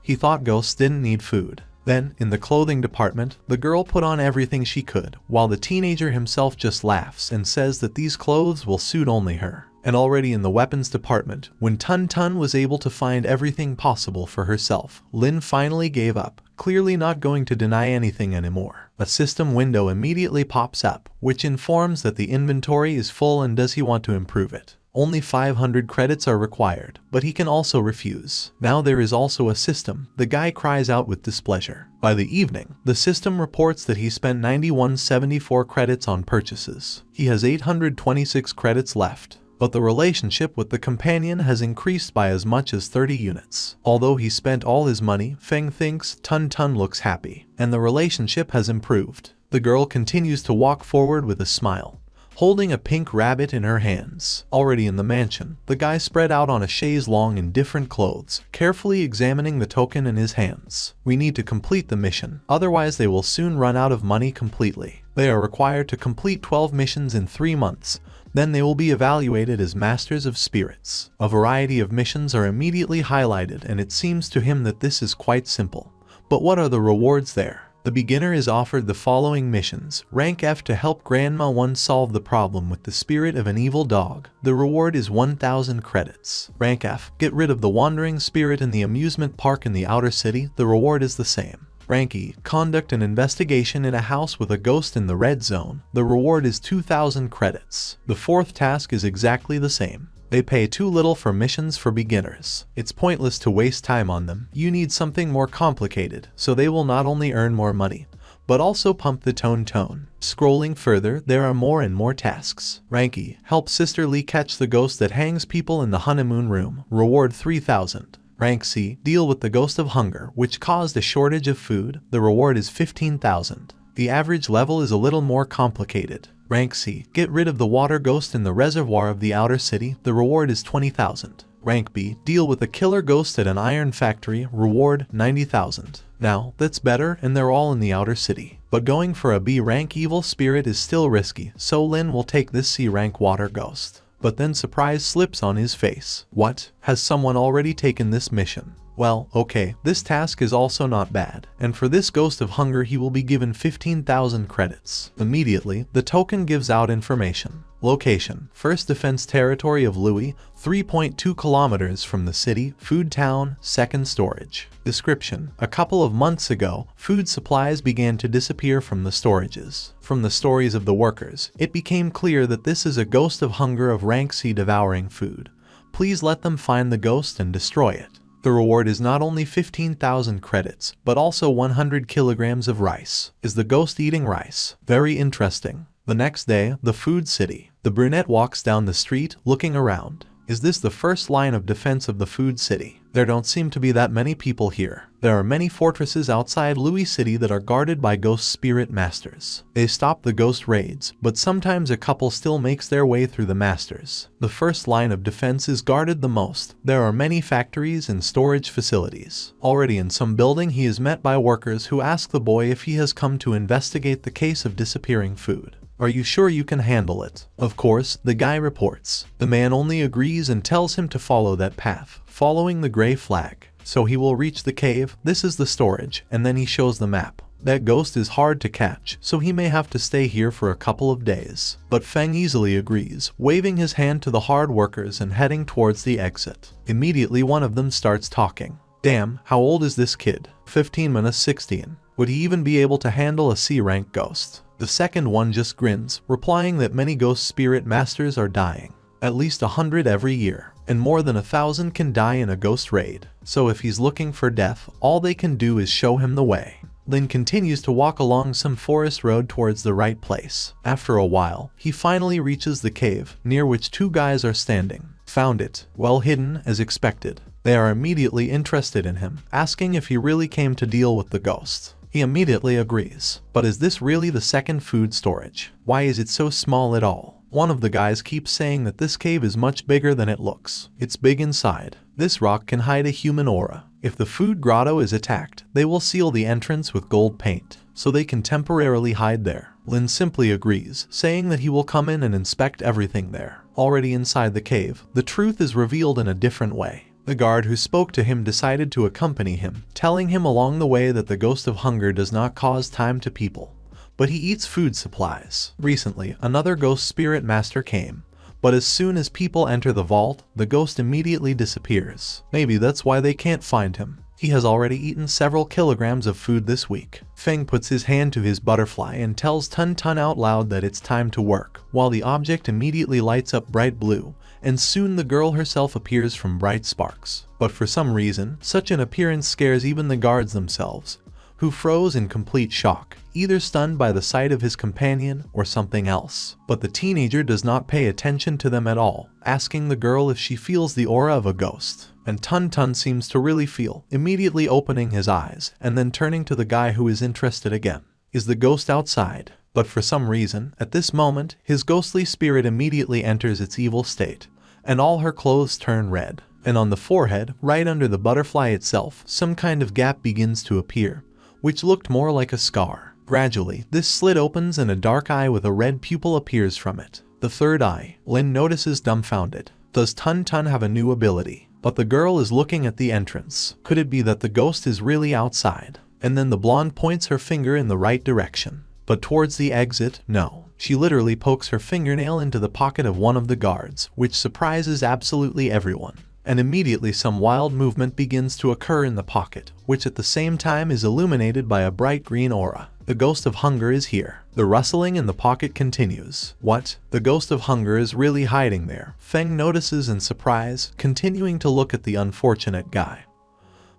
He thought ghosts didn't need food. Then, in the clothing department, the girl put on everything she could, while the teenager himself just laughs and says that these clothes will suit only her. And already in the weapons department, when Tun was able to find everything possible for herself, Lin finally gave up, clearly not going to deny anything anymore. A system window immediately pops up, which informs that the inventory is full and does he want to improve it. Only 500 credits are required, but he can also refuse. Now there is also a system, the guy cries out with displeasure. By the evening, the system reports that he spent 9174 credits on purchases. He has 826 credits left. But the relationship with the companion has increased by as much as 30 units. Although he spent all his money, Feng thinks Tun looks happy, and the relationship has improved. The girl continues to walk forward with a smile, holding a pink rabbit in her hands. Already in the mansion, the guy spread out on a chaise longue in different clothes, carefully examining the token in his hands. We need to complete the mission, otherwise they will soon run out of money completely. They are required to complete 12 missions in 3 months. Then they will be evaluated as Masters of Spirits. A variety of missions are immediately highlighted, and it seems to him that this is quite simple. But what are the rewards there? The beginner is offered the following missions. Rank F to help Grandma 1 solve the problem with the spirit of an evil dog. The reward is 1000 credits. Rank F, get rid of the wandering spirit in the amusement park in the outer city. The reward is the same. Rank E, conduct an investigation in a house with a ghost in the red zone. The reward is 2000 credits. The fourth task is exactly the same. They pay too little for missions for beginners. It's pointless to waste time on them. You need something more complicated, so they will not only earn more money, but also pump the tone. Scrolling further, there are more and more tasks. Rank E, help Sister Lee catch the ghost that hangs people in the honeymoon room. Reward 3000. Rank C, deal with the ghost of hunger, which caused a shortage of food. The reward is 15,000. The average level is a little more complicated. Rank C, get rid of the water ghost in the reservoir of the outer city. The reward is 20,000. Rank B, deal with a killer ghost at an iron factory. Reward 90,000. Now, that's better, and they're all in the outer city. But going for a B rank evil spirit is still risky, so Lin will take this C rank water ghost. But then surprise slips on his face. What? Has someone already taken this mission? Well, okay, this task is also not bad, and for this ghost of hunger he will be given 15,000 credits. Immediately, the token gives out information. Location, first defense territory of Louis, 3.2 kilometers from the city, food town, second storage. Description, a couple of months ago, food supplies began to disappear from the storages. From the stories of the workers, it became clear that this is a ghost of hunger of rank C devouring food. Please let them find the ghost and destroy it. The reward is not only 15,000 credits, but also 100 kilograms of rice. Is the ghost eating rice? Very interesting. The next day, the food city. The brunette walks down the street, looking around. Is this the first line of defense of the food city? There don't seem to be that many people here. There are many fortresses outside Louis City that are guarded by ghost spirit masters. They stop the ghost raids, but sometimes a couple still makes their way through the masters. The first line of defense is guarded the most. There are many factories and storage facilities. Already in some building he is met by workers who ask the boy if he has come to investigate the case of disappearing food. Are you sure you can handle it? Of course, the guy reports. The man only agrees and tells him to follow that path, following the gray flag. So he will reach the cave. This is the storage, and then he shows the map. That ghost is hard to catch, so he may have to stay here for a couple of days. But Feng easily agrees, waving his hand to the hard workers and heading towards the exit. Immediately one of them starts talking. Damn, how old is this kid? 15 minus 16. Would he even be able to handle a C-rank ghost? The second one just grins, replying that many ghost spirit masters are dying. At least 100 every year, and more than 1,000 can die in a ghost raid. So if he's looking for death, all they can do is show him the way. Lin continues to walk along some forest road towards the right place. After a while, he finally reaches the cave, near which 2 guys are standing. Found it, well hidden as expected. They are immediately interested in him, asking if he really came to deal with the ghost. He immediately agrees. But is this really the second food storage? Why is it so small at all? One of the guys keeps saying that this cave is much bigger than it looks. It's big inside. This rock can hide a human aura. If the food grotto is attacked, they will seal the entrance with gold paint, so they can temporarily hide there. Lin simply agrees, saying that he will come in and inspect everything there. Already inside the cave, the truth is revealed in a different way. The guard who spoke to him decided to accompany him, telling him along the way that the ghost of hunger does not cause time to people, but he eats food supplies. Recently, another ghost spirit master came, but as soon as people enter the vault, the ghost immediately disappears. Maybe that's why they can't find him. He has already eaten several kilograms of food this week. Feng puts his hand to his butterfly and tells Tun Tun out loud that it's time to work, while the object immediately lights up bright blue, and soon the girl herself appears from bright sparks. But for some reason, such an appearance scares even the guards themselves, who froze in complete shock, either stunned by the sight of his companion or something else. But the teenager does not pay attention to them at all, asking the girl if she feels the aura of a ghost. And Tun Tun seems to really feel, immediately opening his eyes, and then turning to the guy who is interested again. Is the ghost outside? But for some reason, at this moment, his ghostly spirit immediately enters its evil state, and all her clothes turn red. And on the forehead, right under the butterfly itself, some kind of gap begins to appear, which looked more like a scar. Gradually, this slit opens and a dark eye with a red pupil appears from it. The third eye. Lin notices dumbfounded. Does Tun Tun have a new ability? But the girl is looking at the entrance. Could it be that the ghost is really outside? And then the blonde points her finger in the right direction. But towards the exit, no. She literally pokes her fingernail into the pocket of one of the guards, which surprises absolutely everyone. And immediately some wild movement begins to occur in the pocket, which at the same time is illuminated by a bright green aura. The ghost of hunger is here. The rustling in the pocket continues. What? The ghost of hunger is really hiding there. Feng notices in surprise, continuing to look at the unfortunate guy,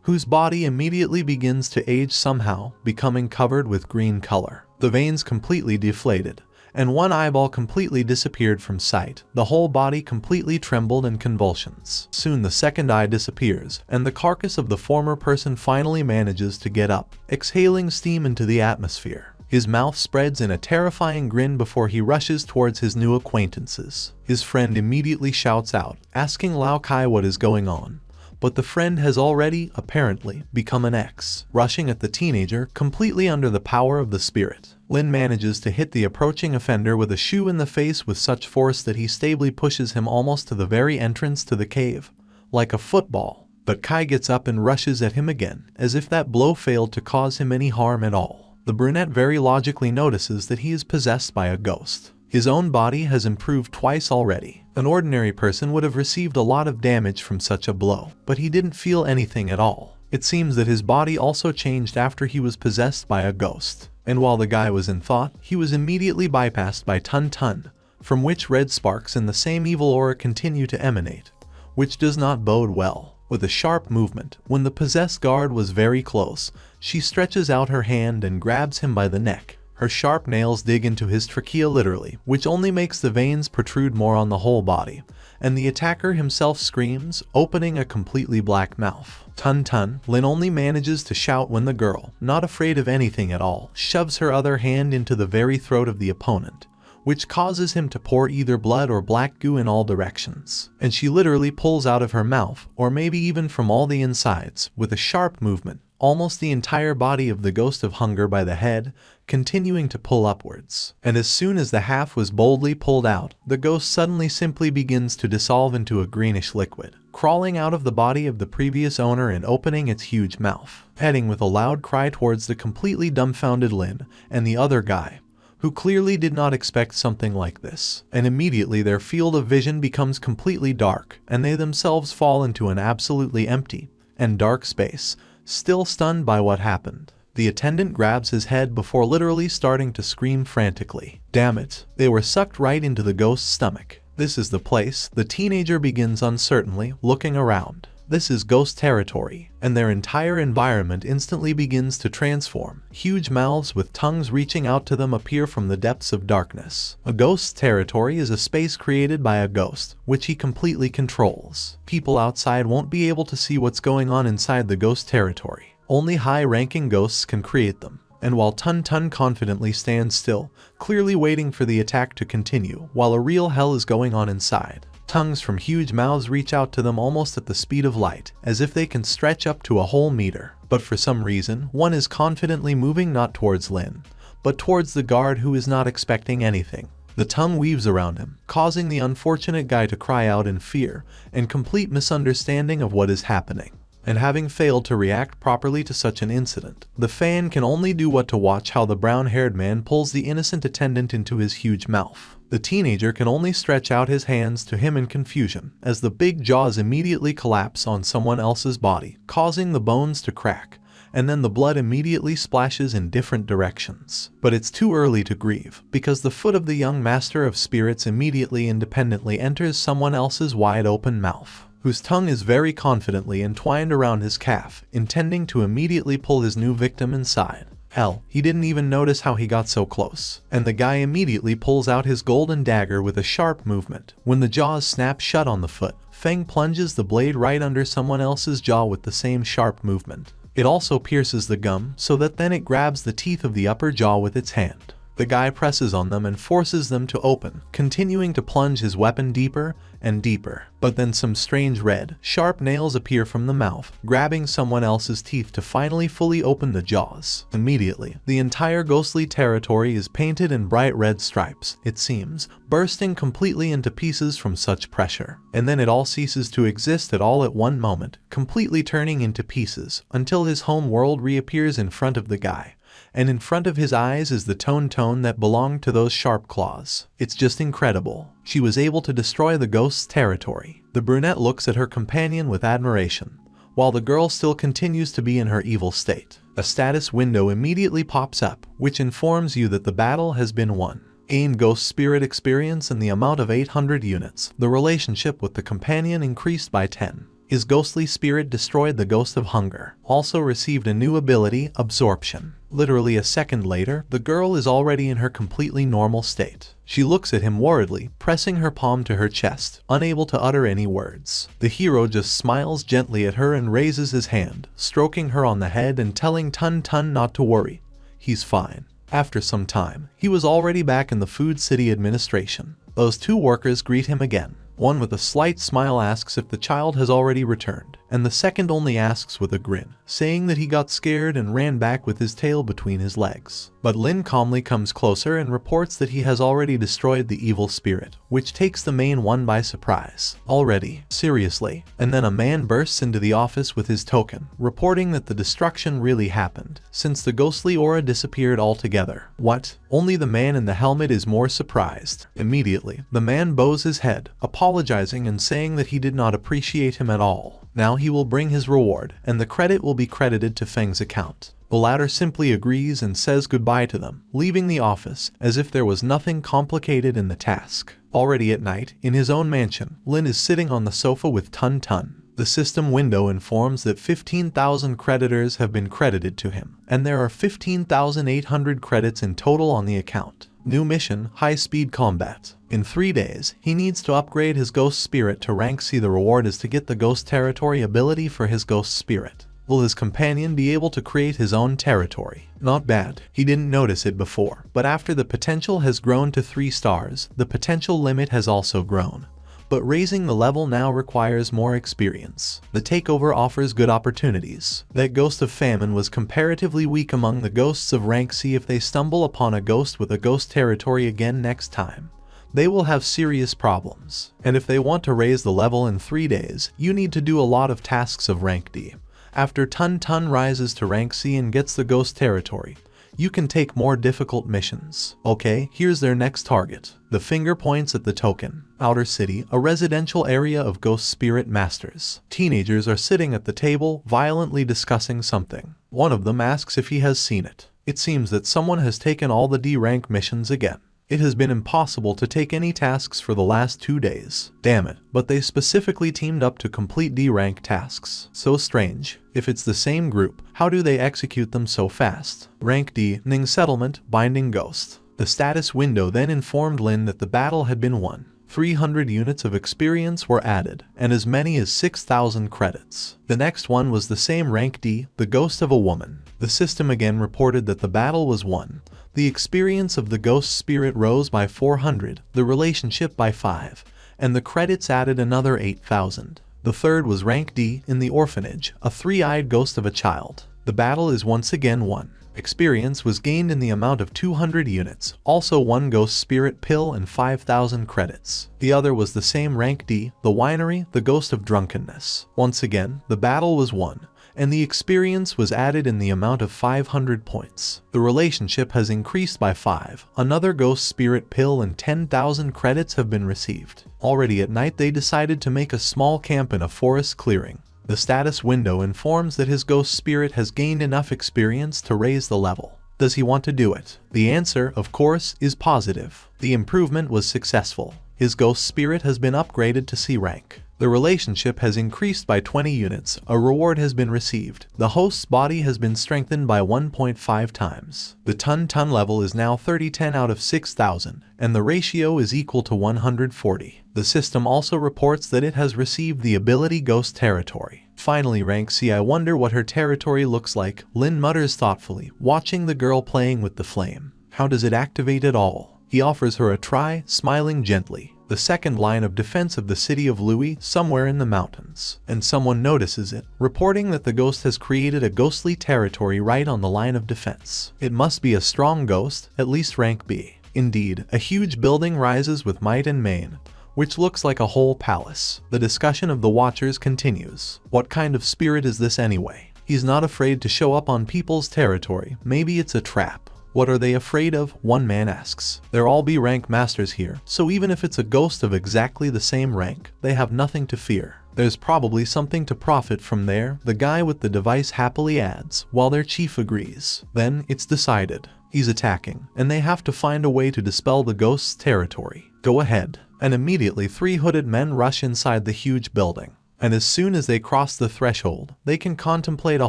whose body immediately begins to age somehow, becoming covered with green color. The veins completely deflated, and one eyeball completely disappeared from sight. The whole body completely trembled in convulsions. Soon the second eye disappears, and the carcass of the former person finally manages to get up, exhaling steam into the atmosphere. His mouth spreads in a terrifying grin before he rushes towards his new acquaintances. His friend immediately shouts out, asking Lao Kai what is going on. But the friend has already, apparently, become an ex, rushing at the teenager, completely under the power of the spirit. Lin manages to hit the approaching offender with a shoe in the face with such force that he stably pushes him almost to the very entrance to the cave, like a football. But Kai gets up and rushes at him again, as if that blow failed to cause him any harm at all. The brunette very logically notices that he is possessed by a ghost. His own body has improved twice already. An ordinary person would have received a lot of damage from such a blow, but he didn't feel anything at all. It seems that his body also changed after he was possessed by a ghost. And while the guy was in thought, he was immediately bypassed by Tun Tun, from which red sparks in the same evil aura continue to emanate, which does not bode well. With a sharp movement, when the possessed guard was very close, she stretches out her hand and grabs him by the neck. Her sharp nails dig into his trachea literally, which only makes the veins protrude more on the whole body, and the attacker himself screams, opening a completely black mouth. Tun Tun, Lin only manages to shout when the girl, not afraid of anything at all, shoves her other hand into the very throat of the opponent, which causes him to pour either blood or black goo in all directions. And she literally pulls out of her mouth, or maybe even from all the insides, with a sharp movement, almost the entire body of the ghost of hunger by the head, continuing to pull upwards. And as soon as the half was boldly pulled out, the ghost suddenly simply begins to dissolve into a greenish liquid, crawling out of the body of the previous owner and opening its huge mouth, heading with a loud cry towards the completely dumbfounded Lin and the other guy, who clearly did not expect something like this. And immediately their field of vision becomes completely dark, and they themselves fall into an absolutely empty and dark space, still stunned by what happened. The attendant grabs his head before literally starting to scream frantically. Damn it, they were sucked right into the ghost's stomach. This is the place. The teenager begins uncertainly, looking around. This is ghost territory, and their entire environment instantly begins to transform. Huge mouths with tongues reaching out to them appear from the depths of darkness. A ghost territory is a space created by a ghost, which he completely controls. People outside won't be able to see what's going on inside the ghost territory. Only high-ranking ghosts can create them. And while Tun Tun confidently stands still, clearly waiting for the attack to continue, while a real hell is going on inside. Tongues from huge mouths reach out to them almost at the speed of light, as if they can stretch up to a whole meter. But for some reason, one is confidently moving not towards Lin, but towards the guard who is not expecting anything. The tongue weaves around him, causing the unfortunate guy to cry out in fear and complete misunderstanding of what is happening. And having failed to react properly to such an incident, the fan can only do what to watch how the brown-haired man pulls the innocent attendant into his huge mouth. The teenager can only stretch out his hands to him in confusion, as the big jaws immediately collapse on someone else's body, causing the bones to crack, and then the blood immediately splashes in different directions. But it's too early to grieve, because the foot of the young master of spirits immediately independently enters someone else's wide-open mouth, whose tongue is very confidently entwined around his calf, intending to immediately pull his new victim inside. Hell, he didn't even notice how he got so close, and the guy immediately pulls out his golden dagger with a sharp movement. When the jaws snap shut on the foot, Feng plunges the blade right under someone else's jaw with the same sharp movement. It also pierces the gum, so that then it grabs the teeth of the upper jaw with its hand. The guy presses on them and forces them to open, continuing to plunge his weapon deeper and deeper. But then some strange red, sharp nails appear from the mouth, grabbing someone else's teeth to finally fully open the jaws. Immediately, the entire ghostly territory is painted in bright red stripes, it seems, bursting completely into pieces from such pressure. And then it all ceases to exist at all at one moment, completely turning into pieces, until his home world reappears in front of the guy. And in front of his eyes is the tone that belonged to those sharp claws. It's just incredible. She was able to destroy the ghost's territory. The brunette looks at her companion with admiration, while the girl still continues to be in her evil state. A status window immediately pops up, which informs you that the battle has been won. Gain ghost spirit experience in the amount of 800 units. The relationship with the companion increased by 10. His ghostly spirit destroyed the ghost of hunger. Also received a new ability, absorption. Literally a second later, the girl is already in her completely normal state. She looks at him worriedly, pressing her palm to her chest, unable to utter any words. The hero just smiles gently at her and raises his hand, stroking her on the head and telling Tun Tun not to worry. He's fine. After some time, he was already back in the Food City administration. Those two workers greet him again. One with a slight smile asks if the child has already returned, and the second only asks with a grin, saying that he got scared and ran back with his tail between his legs. But Lin calmly comes closer and reports that he has already destroyed the evil spirit, which takes the main one by surprise. Already? Seriously? And then a man bursts into the office with his token, reporting that the destruction really happened, since the ghostly aura disappeared altogether. What? Only the man in the helmet is more surprised. Immediately, the man bows his head, apologizing and saying that he did not appreciate him at all. Now he will bring his reward, and the credit will be credited to Feng's account. The latter simply agrees and says goodbye to them, leaving the office as if there was nothing complicated in the task. Already at night, in his own mansion, Lin is sitting on the sofa with Tun Tun. The system window informs that 15,000 creditors have been credited to him, and there are 15,800 credits in total on the account. New mission, high-speed combat. In 3 days, he needs to upgrade his ghost spirit to rank C. The reward is to get the ghost territory ability for his ghost spirit. Will his companion be able to create his own territory? Not bad. He didn't notice it before, but after the potential has grown to 3 stars, the potential limit has also grown. But raising the level now requires more experience. The takeover offers good opportunities. That ghost of famine was comparatively weak among the ghosts of rank C. If they stumble upon a ghost with a ghost territory again next time, they will have serious problems. And if they want to raise the level in 3 days, you need to do a lot of tasks of rank D. After Tun Tun rises to rank C and gets the ghost territory, you can take more difficult missions. Okay, here's their next target. The finger points at the token. Outer City, a residential area of ghost spirit masters. Teenagers are sitting at the table, violently discussing something. One of them asks if he has seen it. It seems that someone has taken all the D rank missions again. It has been impossible to take any tasks for the last 2 days. Damn it. But they specifically teamed up to complete D-rank tasks. So strange. If it's the same group, how do they execute them so fast? Rank D, Ning Settlement, Binding Ghost. The status window then informed Lin that the battle had been won. 300 units of experience were added, and as many as 6,000 credits. The next one was the same rank D, the Ghost of a Woman. The system again reported that the battle was won. The experience of the ghost spirit rose by 400, the relationship by 5, and the credits added another 8,000. The third was rank D, in the orphanage, a three-eyed ghost of a child. The battle is once again won. Experience was gained in the amount of 200 units, also one ghost spirit pill and 5,000 credits. The other was the same rank D, the winery, the ghost of drunkenness. Once again, the battle was won, and the experience was added in the amount of 500 points. The relationship has increased by 5, another ghost spirit pill and 10,000 credits have been received. Already at night they decided to make a small camp in a forest clearing. The status window informs that his ghost spirit has gained enough experience to raise the level. Does he want to do it? The answer, of course, is positive. The improvement was successful. His ghost spirit has been upgraded to C rank. The relationship has increased by 20 units, a reward has been received. The host's body has been strengthened by 1.5 times. The ton level is now 3010 out of 6,000, and the ratio is equal to 140. The system also reports that it has received the ability Ghost Territory. Finally rank C. I wonder what her territory looks like, Lin mutters thoughtfully, watching the girl playing with the flame. How does it activate at all? He offers her a try, smiling gently. The second line of defense of the city of Louis, somewhere in the mountains. And someone notices it, reporting that the ghost has created a ghostly territory right on the line of defense. It must be a strong ghost, at least rank B. Indeed, a huge building rises with might and main, which looks like a whole palace. The discussion of the watchers continues. What kind of spirit is this anyway? He's not afraid to show up on people's territory. Maybe it's a trap. What are they afraid of? One man asks. They're all B rank masters here, so even if it's a ghost of exactly the same rank, they have nothing to fear. There's probably something to profit from there, the guy with the device happily adds, while their chief agrees. Then, it's decided. He's attacking, and they have to find a way to dispel the ghost's territory. Go ahead. And immediately 3 hooded men rush inside the huge building. And as soon as they cross the threshold, they can contemplate a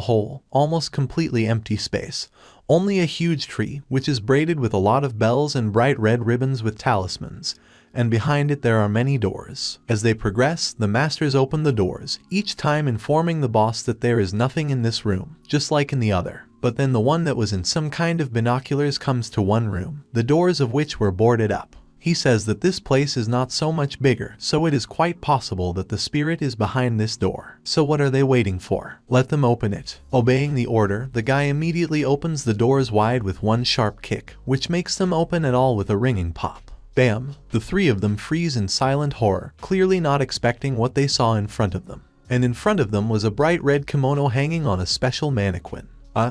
whole, almost completely empty space. Only a huge tree, which is braided with a lot of bells and bright red ribbons with talismans, and behind it there are many doors. As they progress, the masters open the doors, each time informing the boss that there is nothing in this room, just like in the other. But then the one that was in some kind of binoculars comes to one room, the doors of which were boarded up. He says that this place is not so much bigger, so it is quite possible that the spirit is behind this door. So what are they waiting for? Let them open it. Obeying the order, the guy immediately opens the doors wide with one sharp kick, which makes them open at all with a ringing pop. Bam! The 3 of them freeze in silent horror, clearly not expecting what they saw in front of them. And in front of them was a bright red kimono hanging on a special mannequin.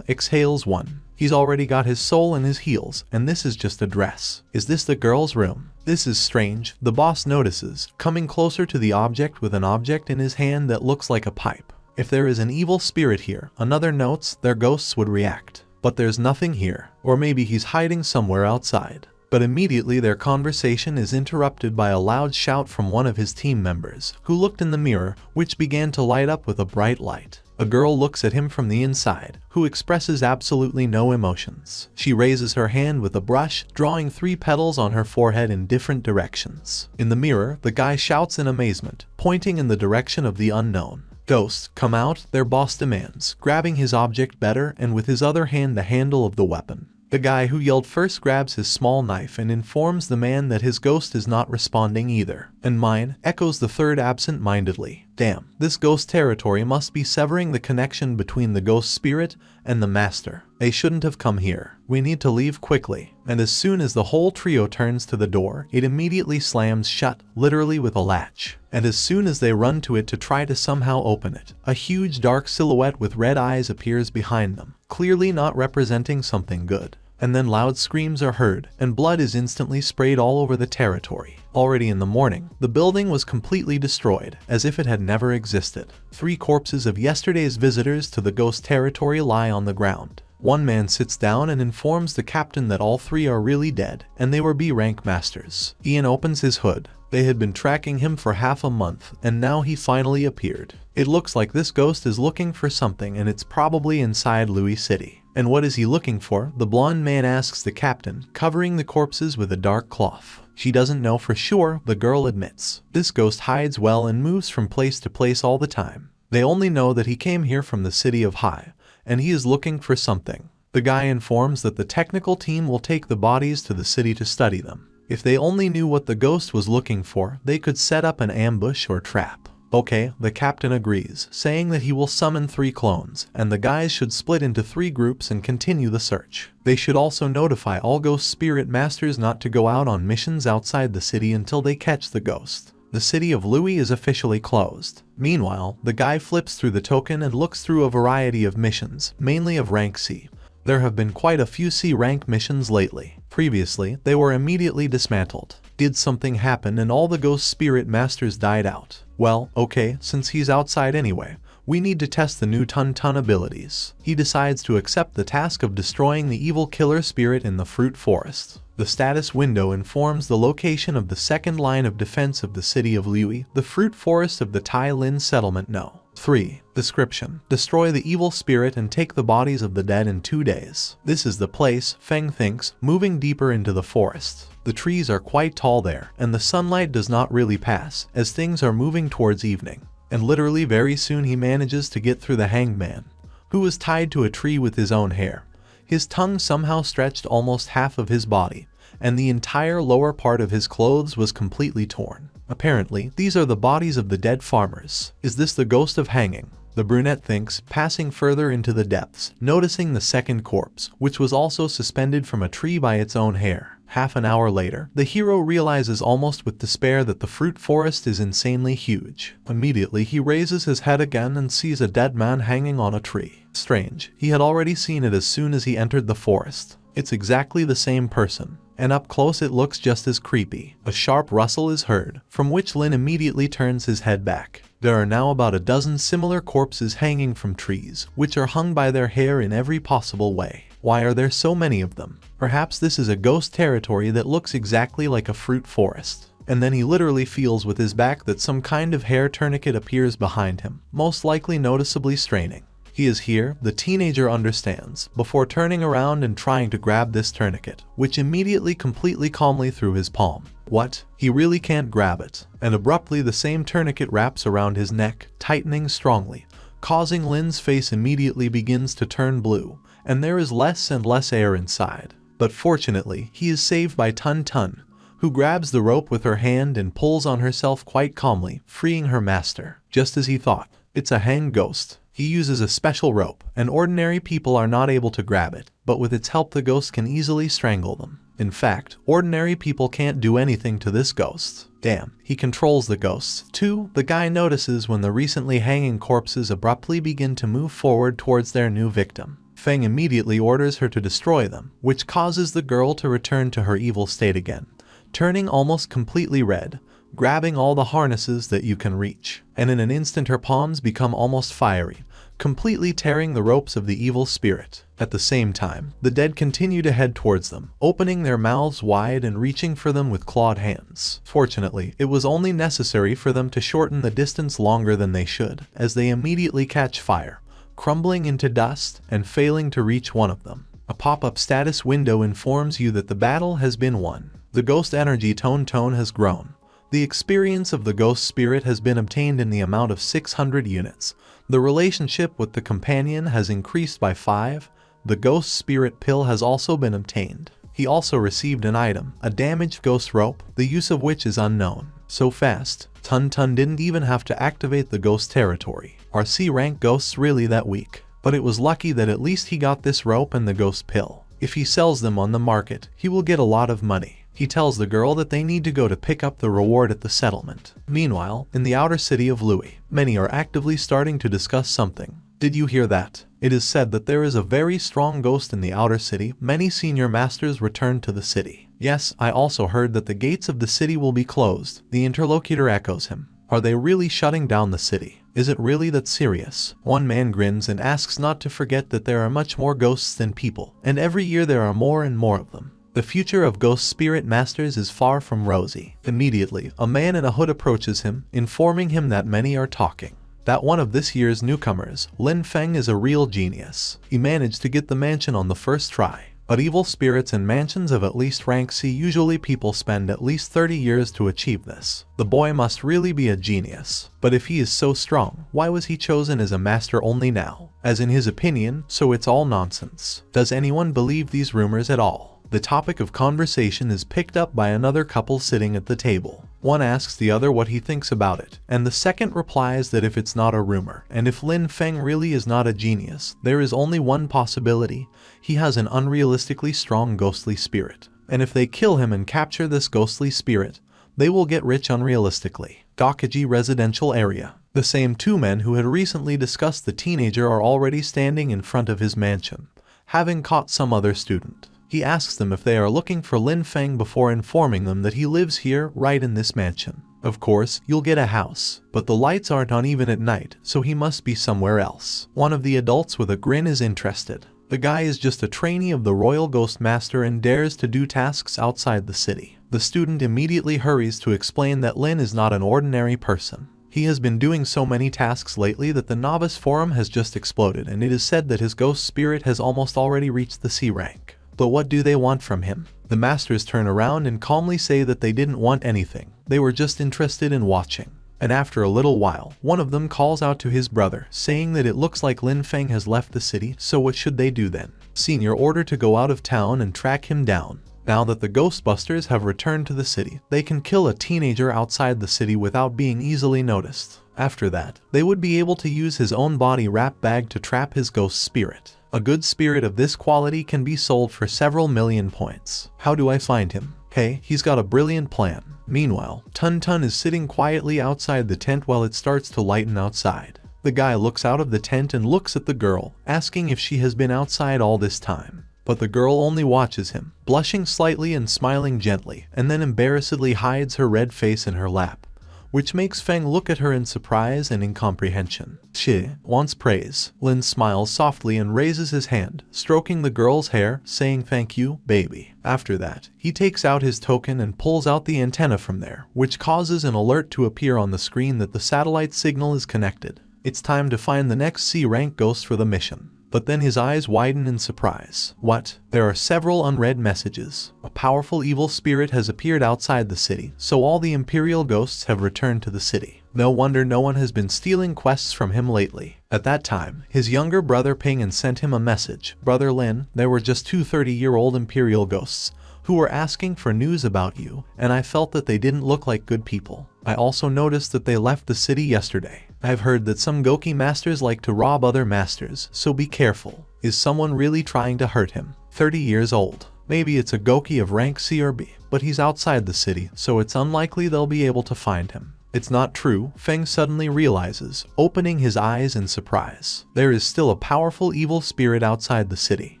Exhales one. He's already got his soul in his heels, and this is just a dress. Is this the girl's room? This is strange, the boss notices, coming closer to the object with an object in his hand that looks like a pipe. If there is an evil spirit here, another notes, their ghosts would react. But there's nothing here, or maybe he's hiding somewhere outside. But immediately their conversation is interrupted by a loud shout from one of his team members, who looked in the mirror, which began to light up with a bright light. A girl looks at him from the inside, who expresses absolutely no emotions. She raises her hand with a brush, drawing 3 petals on her forehead in different directions. In the mirror, the guy shouts in amazement, pointing in the direction of the unknown. Ghosts, come out, their boss demands, grabbing his object better and with his other hand the handle of the weapon. The guy who yelled first grabs his small knife and informs the man that his ghost is not responding either. And mine, echoes the third absent-mindedly. Damn, this ghost territory must be severing the connection between the ghost spirit and the master. They shouldn't have come here. We need to leave quickly. And as soon as the whole trio turns to the door, it immediately slams shut, literally with a latch. And as soon as they run to it to try to somehow open it, a huge dark silhouette with red eyes appears behind them, clearly not representing something good. And then loud screams are heard, and blood is instantly sprayed all over the territory. Already in the morning, the building was completely destroyed, as if it had never existed. 3 corpses of yesterday's visitors to the ghost territory lie on the ground. One man sits down and informs the captain that all three are really dead, and they were B rank masters. Ian opens his hood. They had been tracking him for half a month, and now he finally appeared. It looks like this ghost is looking for something, and it's probably inside Louis City. And what is he looking for? The blonde man asks the captain, covering the corpses with a dark cloth. She doesn't know for sure, the girl admits. This ghost hides well and moves from place to place all the time. They only know that he came here from the city of Hai, and he is looking for something. The guy informs that the technical team will take the bodies to the city to study them. If they only knew what the ghost was looking for, they could set up an ambush or trap. Okay, the captain agrees, saying that he will summon 3 clones, and the guys should split into 3 groups and continue the search. They should also notify all ghost spirit masters not to go out on missions outside the city until they catch the ghost. The city of Louis is officially closed. Meanwhile, the guy flips through the token and looks through a variety of missions, mainly of rank C. There have been quite a few C rank missions lately. Previously, they were immediately dismantled. Did something happen and all the ghost spirit masters died out? Well, okay, since he's outside anyway, we need to test the new Tun abilities. He decides to accept the task of destroying the evil killer spirit in the fruit forest. The status window informs the location of the second line of defense of the city of Louis, the fruit forest of the Tai Lin settlement. No. 3. Description: destroy the evil spirit and take the bodies of the dead in 2 days. This is the place, Feng thinks, moving deeper into the forest. The trees are quite tall there, and the sunlight does not really pass, as things are moving towards evening. And literally very soon he manages to get through the hanged man, who was tied to a tree with his own hair. His tongue somehow stretched almost half of his body, and the entire lower part of his clothes was completely torn. Apparently, these are the bodies of the dead farmers. Is this the ghost of hanging? The brunette thinks, passing further into the depths, noticing the second corpse, which was also suspended from a tree by its own hair. Half an hour later, the hero realizes almost with despair that the fruit forest is insanely huge. Immediately, he raises his head again and sees a dead man hanging on a tree. Strange, he had already seen it as soon as he entered the forest. It's exactly the same person, and up close it looks just as creepy. A sharp rustle is heard, from which Lin immediately turns his head back. There are now about a dozen similar corpses hanging from trees, which are hung by their hair in every possible way. Why are there so many of them? Perhaps this is a ghost territory that looks exactly like a fruit forest. And then he literally feels with his back that some kind of hair tourniquet appears behind him, most likely noticeably straining. He is here, the teenager understands, before turning around and trying to grab this tourniquet, which immediately completely calmly through his palm. What? He really can't grab it. And abruptly the same tourniquet wraps around his neck, tightening strongly, causing Lin's face immediately begins to turn blue, and there is less and less air inside. But fortunately, he is saved by Tun, who grabs the rope with her hand and pulls on herself quite calmly, freeing her master. Just as he thought, it's a hanged ghost. He uses a special rope, and ordinary people are not able to grab it, but with its help the ghost can easily strangle them. In fact, ordinary people can't do anything to this ghost. Damn, he controls the ghosts. 2. The guy notices when the recently hanging corpses abruptly begin to move forward towards their new victim. Feng immediately orders her to destroy them, which causes the girl to return to her evil state again, turning almost completely red, grabbing all the harnesses that you can reach, and in an instant her palms become almost fiery, completely tearing the ropes of the evil spirit. At the same time, the dead continue to head towards them, opening their mouths wide and reaching for them with clawed hands. Fortunately, it was only necessary for them to shorten the distance longer than they should, as they immediately catch fire, crumbling into dust and failing to reach one of them. A pop-up status window informs you that the battle has been won. The ghost energy tone has grown. The experience of the ghost spirit has been obtained in the amount of 600 units. The relationship with the companion has increased by 5. The ghost spirit pill has also been obtained. He also received an item, a damaged ghost rope, the use of which is unknown. So fast, Tun didn't even have to activate the ghost territory. Are C-rank ghosts really that weak? But it was lucky that at least he got this rope and the ghost pill. If he sells them on the market, he will get a lot of money. He tells the girl that they need to go to pick up the reward at the settlement. Meanwhile, in the outer city of Louis, many are actively starting to discuss something. Did you hear that? It is said that there is a very strong ghost in the outer city. Many senior masters returned to the city. Yes, I also heard that the gates of the city will be closed. The interlocutor echoes him. Are they really shutting down the city? Is it really that serious? One man grins and asks not to forget that there are much more ghosts than people, and every year there are more and more of them. The future of ghost spirit masters is far from rosy. Immediately, a man in a hood approaches him, informing him that many are talking. That one of this year's newcomers, Lin Feng, is a real genius. He managed to get the mansion on the first try. But evil spirits in mansions of at least rank C, usually people spend at least 30 years to achieve this. The boy must really be a genius. But if he is so strong, why was he chosen as a master only now? As in his opinion, so it's all nonsense. Does anyone believe these rumors at all? The topic of conversation is picked up by another couple sitting at the table. One asks the other what he thinks about it, and the second replies that if it's not a rumor, and if Lin Feng really is not a genius, there is only one possibility: he has an unrealistically strong ghostly spirit. And if they kill him and capture this ghostly spirit, they will get rich unrealistically. Gakuji residential area. The same two men who had recently discussed the teenager are already standing in front of his mansion, having caught some other student. He asks them if they are looking for Lin Feng before informing them that he lives here, right in this mansion. Of course, you'll get a house, but the lights aren't on even at night, so he must be somewhere else. One of the adults with a grin is interested. The guy is just a trainee of the Royal Ghost Master and dares to do tasks outside the city. The student immediately hurries to explain that Lin is not an ordinary person. He has been doing so many tasks lately that the novice forum has just exploded, and it is said that his ghost spirit has almost already reached the C rank. But what do they want from him? The masters turn around and calmly say that they didn't want anything. They were just interested in watching. And after a little while, one of them calls out to his brother, saying that it looks like Lin Feng has left the city, so what should they do then? Senior ordered to go out of town and track him down. Now that the Ghostbusters have returned to the city, they can kill a teenager outside the city without being easily noticed. After that, they would be able to use his own body wrap bag to trap his ghost spirit. A good spirit of this quality can be sold for several million points. How do I find him? Hey, he's got a brilliant plan. Meanwhile, Tun Tun is sitting quietly outside the tent while it starts to lighten outside. The guy looks out of the tent and looks at the girl, asking if she has been outside all this time. But the girl only watches him, blushing slightly and smiling gently, and then embarrassedly hides her red face in her lap, which makes Feng look at her in surprise and incomprehension. She wants praise. Lin smiles softly and raises his hand, stroking the girl's hair, saying thank you, baby. After that, he takes out his token and pulls out the antenna from there, which causes an alert to appear on the screen that the satellite signal is connected. It's time to find the next C-rank ghost for the mission. But then his eyes widen in surprise. What? There are several unread messages. A powerful evil spirit has appeared outside the city, so all the Imperial ghosts have returned to the city. No wonder no one has been stealing quests from him lately. At that time, his younger brother pinged and sent him a message. Brother Lin, there were just two 30-year-old Imperial ghosts who were asking for news about you, and I felt that they didn't look like good people. I also noticed that they left the city yesterday. I've heard that some Goki masters like to rob other masters, so be careful. Is someone really trying to hurt him? 30 years old. Maybe it's a Goki of rank C or B, but he's outside the city, so it's unlikely they'll be able to find him. It's not true, Feng suddenly realizes, opening his eyes in surprise. There is still a powerful evil spirit outside the city.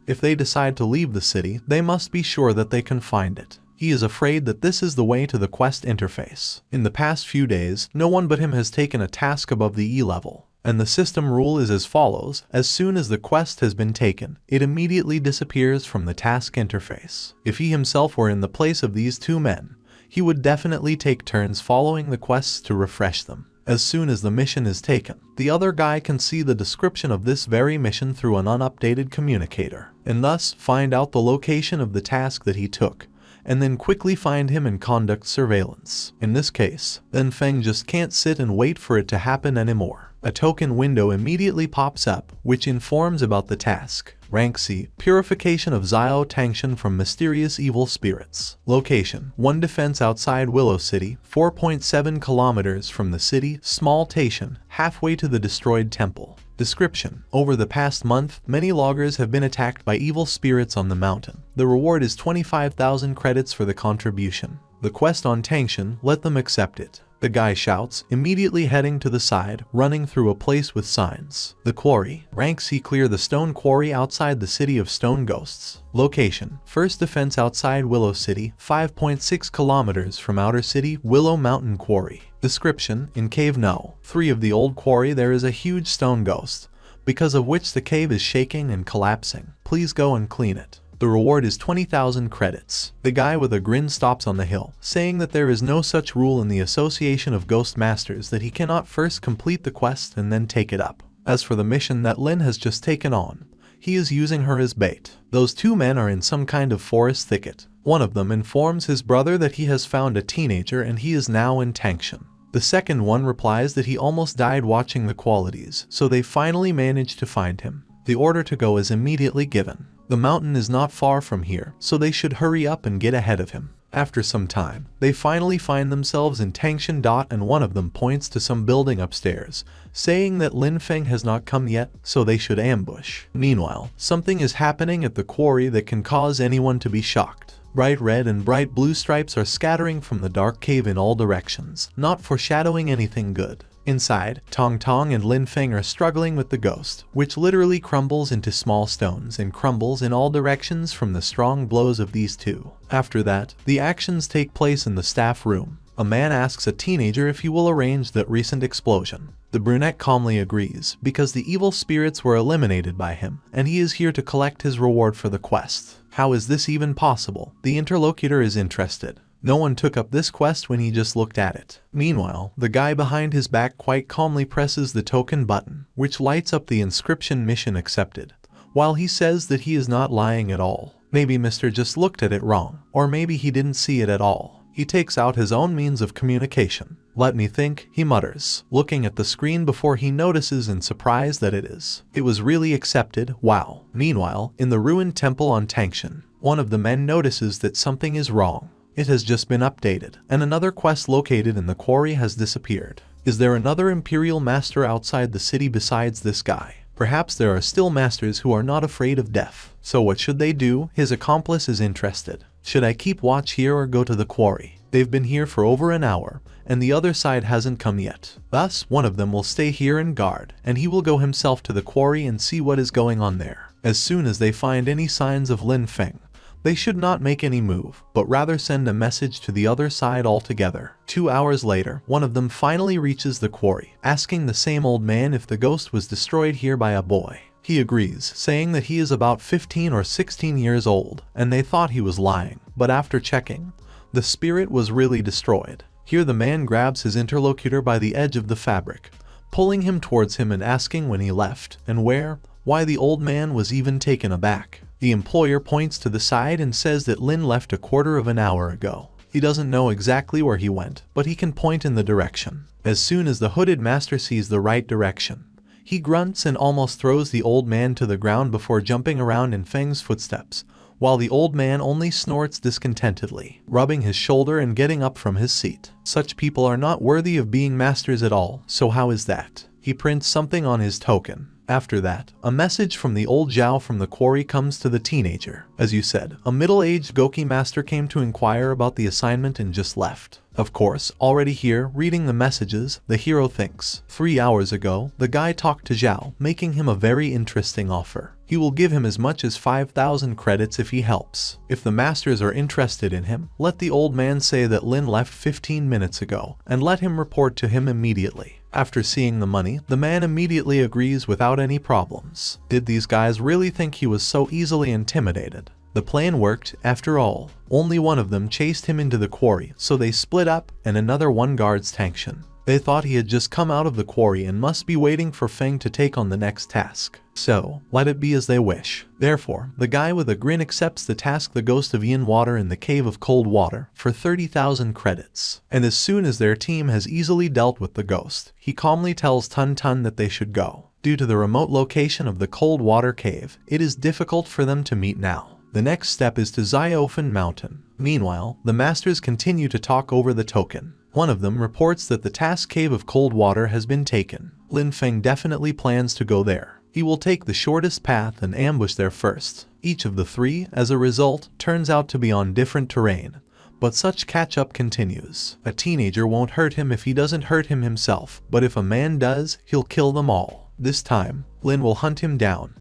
If they decide to leave the city, they must be sure that they can find it. He is afraid that this is the way to the quest interface. In the past few days, no one but him has taken a task above the E level. And the system rule is as follows: as soon as the quest has been taken, it immediately disappears from the task interface. If he himself were in the place of these two men, he would definitely take turns following the quests to refresh them. As soon as the mission is taken, the other guy can see the description of this very mission through an unupdated communicator, and thus find out the location of the task that he took, and then quickly find him and conduct surveillance. In this case, then Feng just can't sit and wait for it to happen anymore. A token window immediately pops up, which informs about the task. Rank C, Purification of Xiao Tangshan from Mysterious Evil Spirits. Location, 1 defense outside Willow City, 4.7 kilometers from the city, small station, halfway to the destroyed temple. Description: over the past month, many loggers have been attacked by evil spirits on the mountain. The reward is 25,000 credits for the contribution. The quest on Tangshan, let them accept it. The guy shouts, immediately heading to the side, running through a place with signs. The quarry. Rank C. Clear the stone quarry outside the city of stone ghosts. Location. First defense outside Willow City, 5.6 kilometers from outer city, Willow Mountain Quarry. Description. In cave No. 3 of the old quarry there is a huge stone ghost, because of which the cave is shaking and collapsing. Please go and clean it. The reward is 20,000 credits. The guy with a grin stops on the hill, saying that there is no such rule in the Association of Ghost Masters that he cannot first complete the quest and then take it up. As for the mission that Lin has just taken on, he is using her as bait. Those two men are in some kind of forest thicket. One of them informs his brother that he has found a teenager and he is now in tension. The second one replies that he almost died watching the qualities, so they finally managed to find him. The order to go is immediately given. The mountain is not far from here, so they should hurry up and get ahead of him. After some time, they finally find themselves in tension. And one of them points to some building upstairs, saying that Lin Feng has not come yet, so they should ambush. Meanwhile, something is happening at the quarry that can cause anyone to be shocked. Bright red and bright blue stripes are scattering from the dark cave in all directions, not foreshadowing anything good. Inside, Tong Tong and Lin Feng are struggling with the ghost, which literally crumbles into small stones and crumbles in all directions from the strong blows of these two. After that, the actions take place in the staff room. A man asks a teenager if he will arrange that recent explosion. The brunette calmly agrees, because the evil spirits were eliminated by him, and he is here to collect his reward for the quest. How is this even possible? The interlocutor is interested. No one took up this quest when he just looked at it. Meanwhile, the guy behind his back quite calmly presses the token button, which lights up the inscription mission accepted, while he says that he is not lying at all. Maybe Mr. just looked at it wrong, or maybe he didn't see it at all. He takes out his own means of communication. Let me think, he mutters, looking at the screen before he notices in surprise that it is. It was really accepted, wow. Meanwhile, in the ruined temple on Tangshan, one of the men notices that something is wrong. It has just been updated, and another quest located in the quarry has disappeared. Is there another Imperial Master outside the city besides this guy? Perhaps there are still masters who are not afraid of death. So what should they do? His accomplice is interested. Should I keep watch here or go to the quarry? They've been here for over an hour, and the other side hasn't come yet. Thus, one of them will stay here and guard, and he will go himself to the quarry and see what is going on there. As soon as they find any signs of Lin Feng, they should not make any move, but rather send a message to the other side altogether. 2 hours later, one of them finally reaches the quarry, asking the same old man if the ghost was destroyed here by a boy. He agrees, saying that he is about 15 or 16 years old, and they thought he was lying, but after checking, the spirit was really destroyed. Here the man grabs his interlocutor by the edge of the fabric, pulling him towards him and asking when he left, and where. Why the old man was even taken aback. The employer points to the side and says that Lin left a quarter of an hour ago. He doesn't know exactly where he went, but he can point in the direction. As soon as the hooded master sees the right direction, he grunts and almost throws the old man to the ground before jumping around in Feng's footsteps, while the old man only snorts discontentedly, rubbing his shoulder and getting up from his seat. Such people are not worthy of being masters at all, so how is that? He prints something on his token. After that, a message from the old Zhao from the quarry comes to the teenager. As you said, a middle-aged Goki master came to inquire about the assignment and just left. Of course, already here, reading the messages, the hero thinks. 3 hours ago, the guy talked to Zhao, making him a very interesting offer. He will give him as much as 5,000 credits if he helps. If the masters are interested in him, let the old man say that Lin left 15 minutes ago, and let him report to him immediately. After seeing the money, the man immediately agrees without any problems. Did these guys really think he was so easily intimidated? The plan worked, after all. Only one of them chased him into the quarry, so they split up, and another one guards Tangshan. They thought he had just come out of the quarry and must be waiting for Feng to take on the next task. So, let it be as they wish. Therefore, the guy with a grin accepts the task, the Ghost of Yin Water in the Cave of Cold Water, for 30,000 credits. And as soon as their team has easily dealt with the ghost, he calmly tells Tun Tun that they should go. Due to the remote location of the Cold Water Cave, it is difficult for them to meet now. The next step is to Xiaofen Mountain. Meanwhile, the masters continue to talk over the token. One of them reports that the task Cave of Cold Water has been taken. Lin Feng definitely plans to go there. He will take the shortest path and ambush there first. Each of the three, as a result, turns out to be on different terrain, But such catch-up continues. A teenager won't hurt him if he doesn't hurt him himself, but if a man does, he'll kill them all. This time, Lin will hunt him down,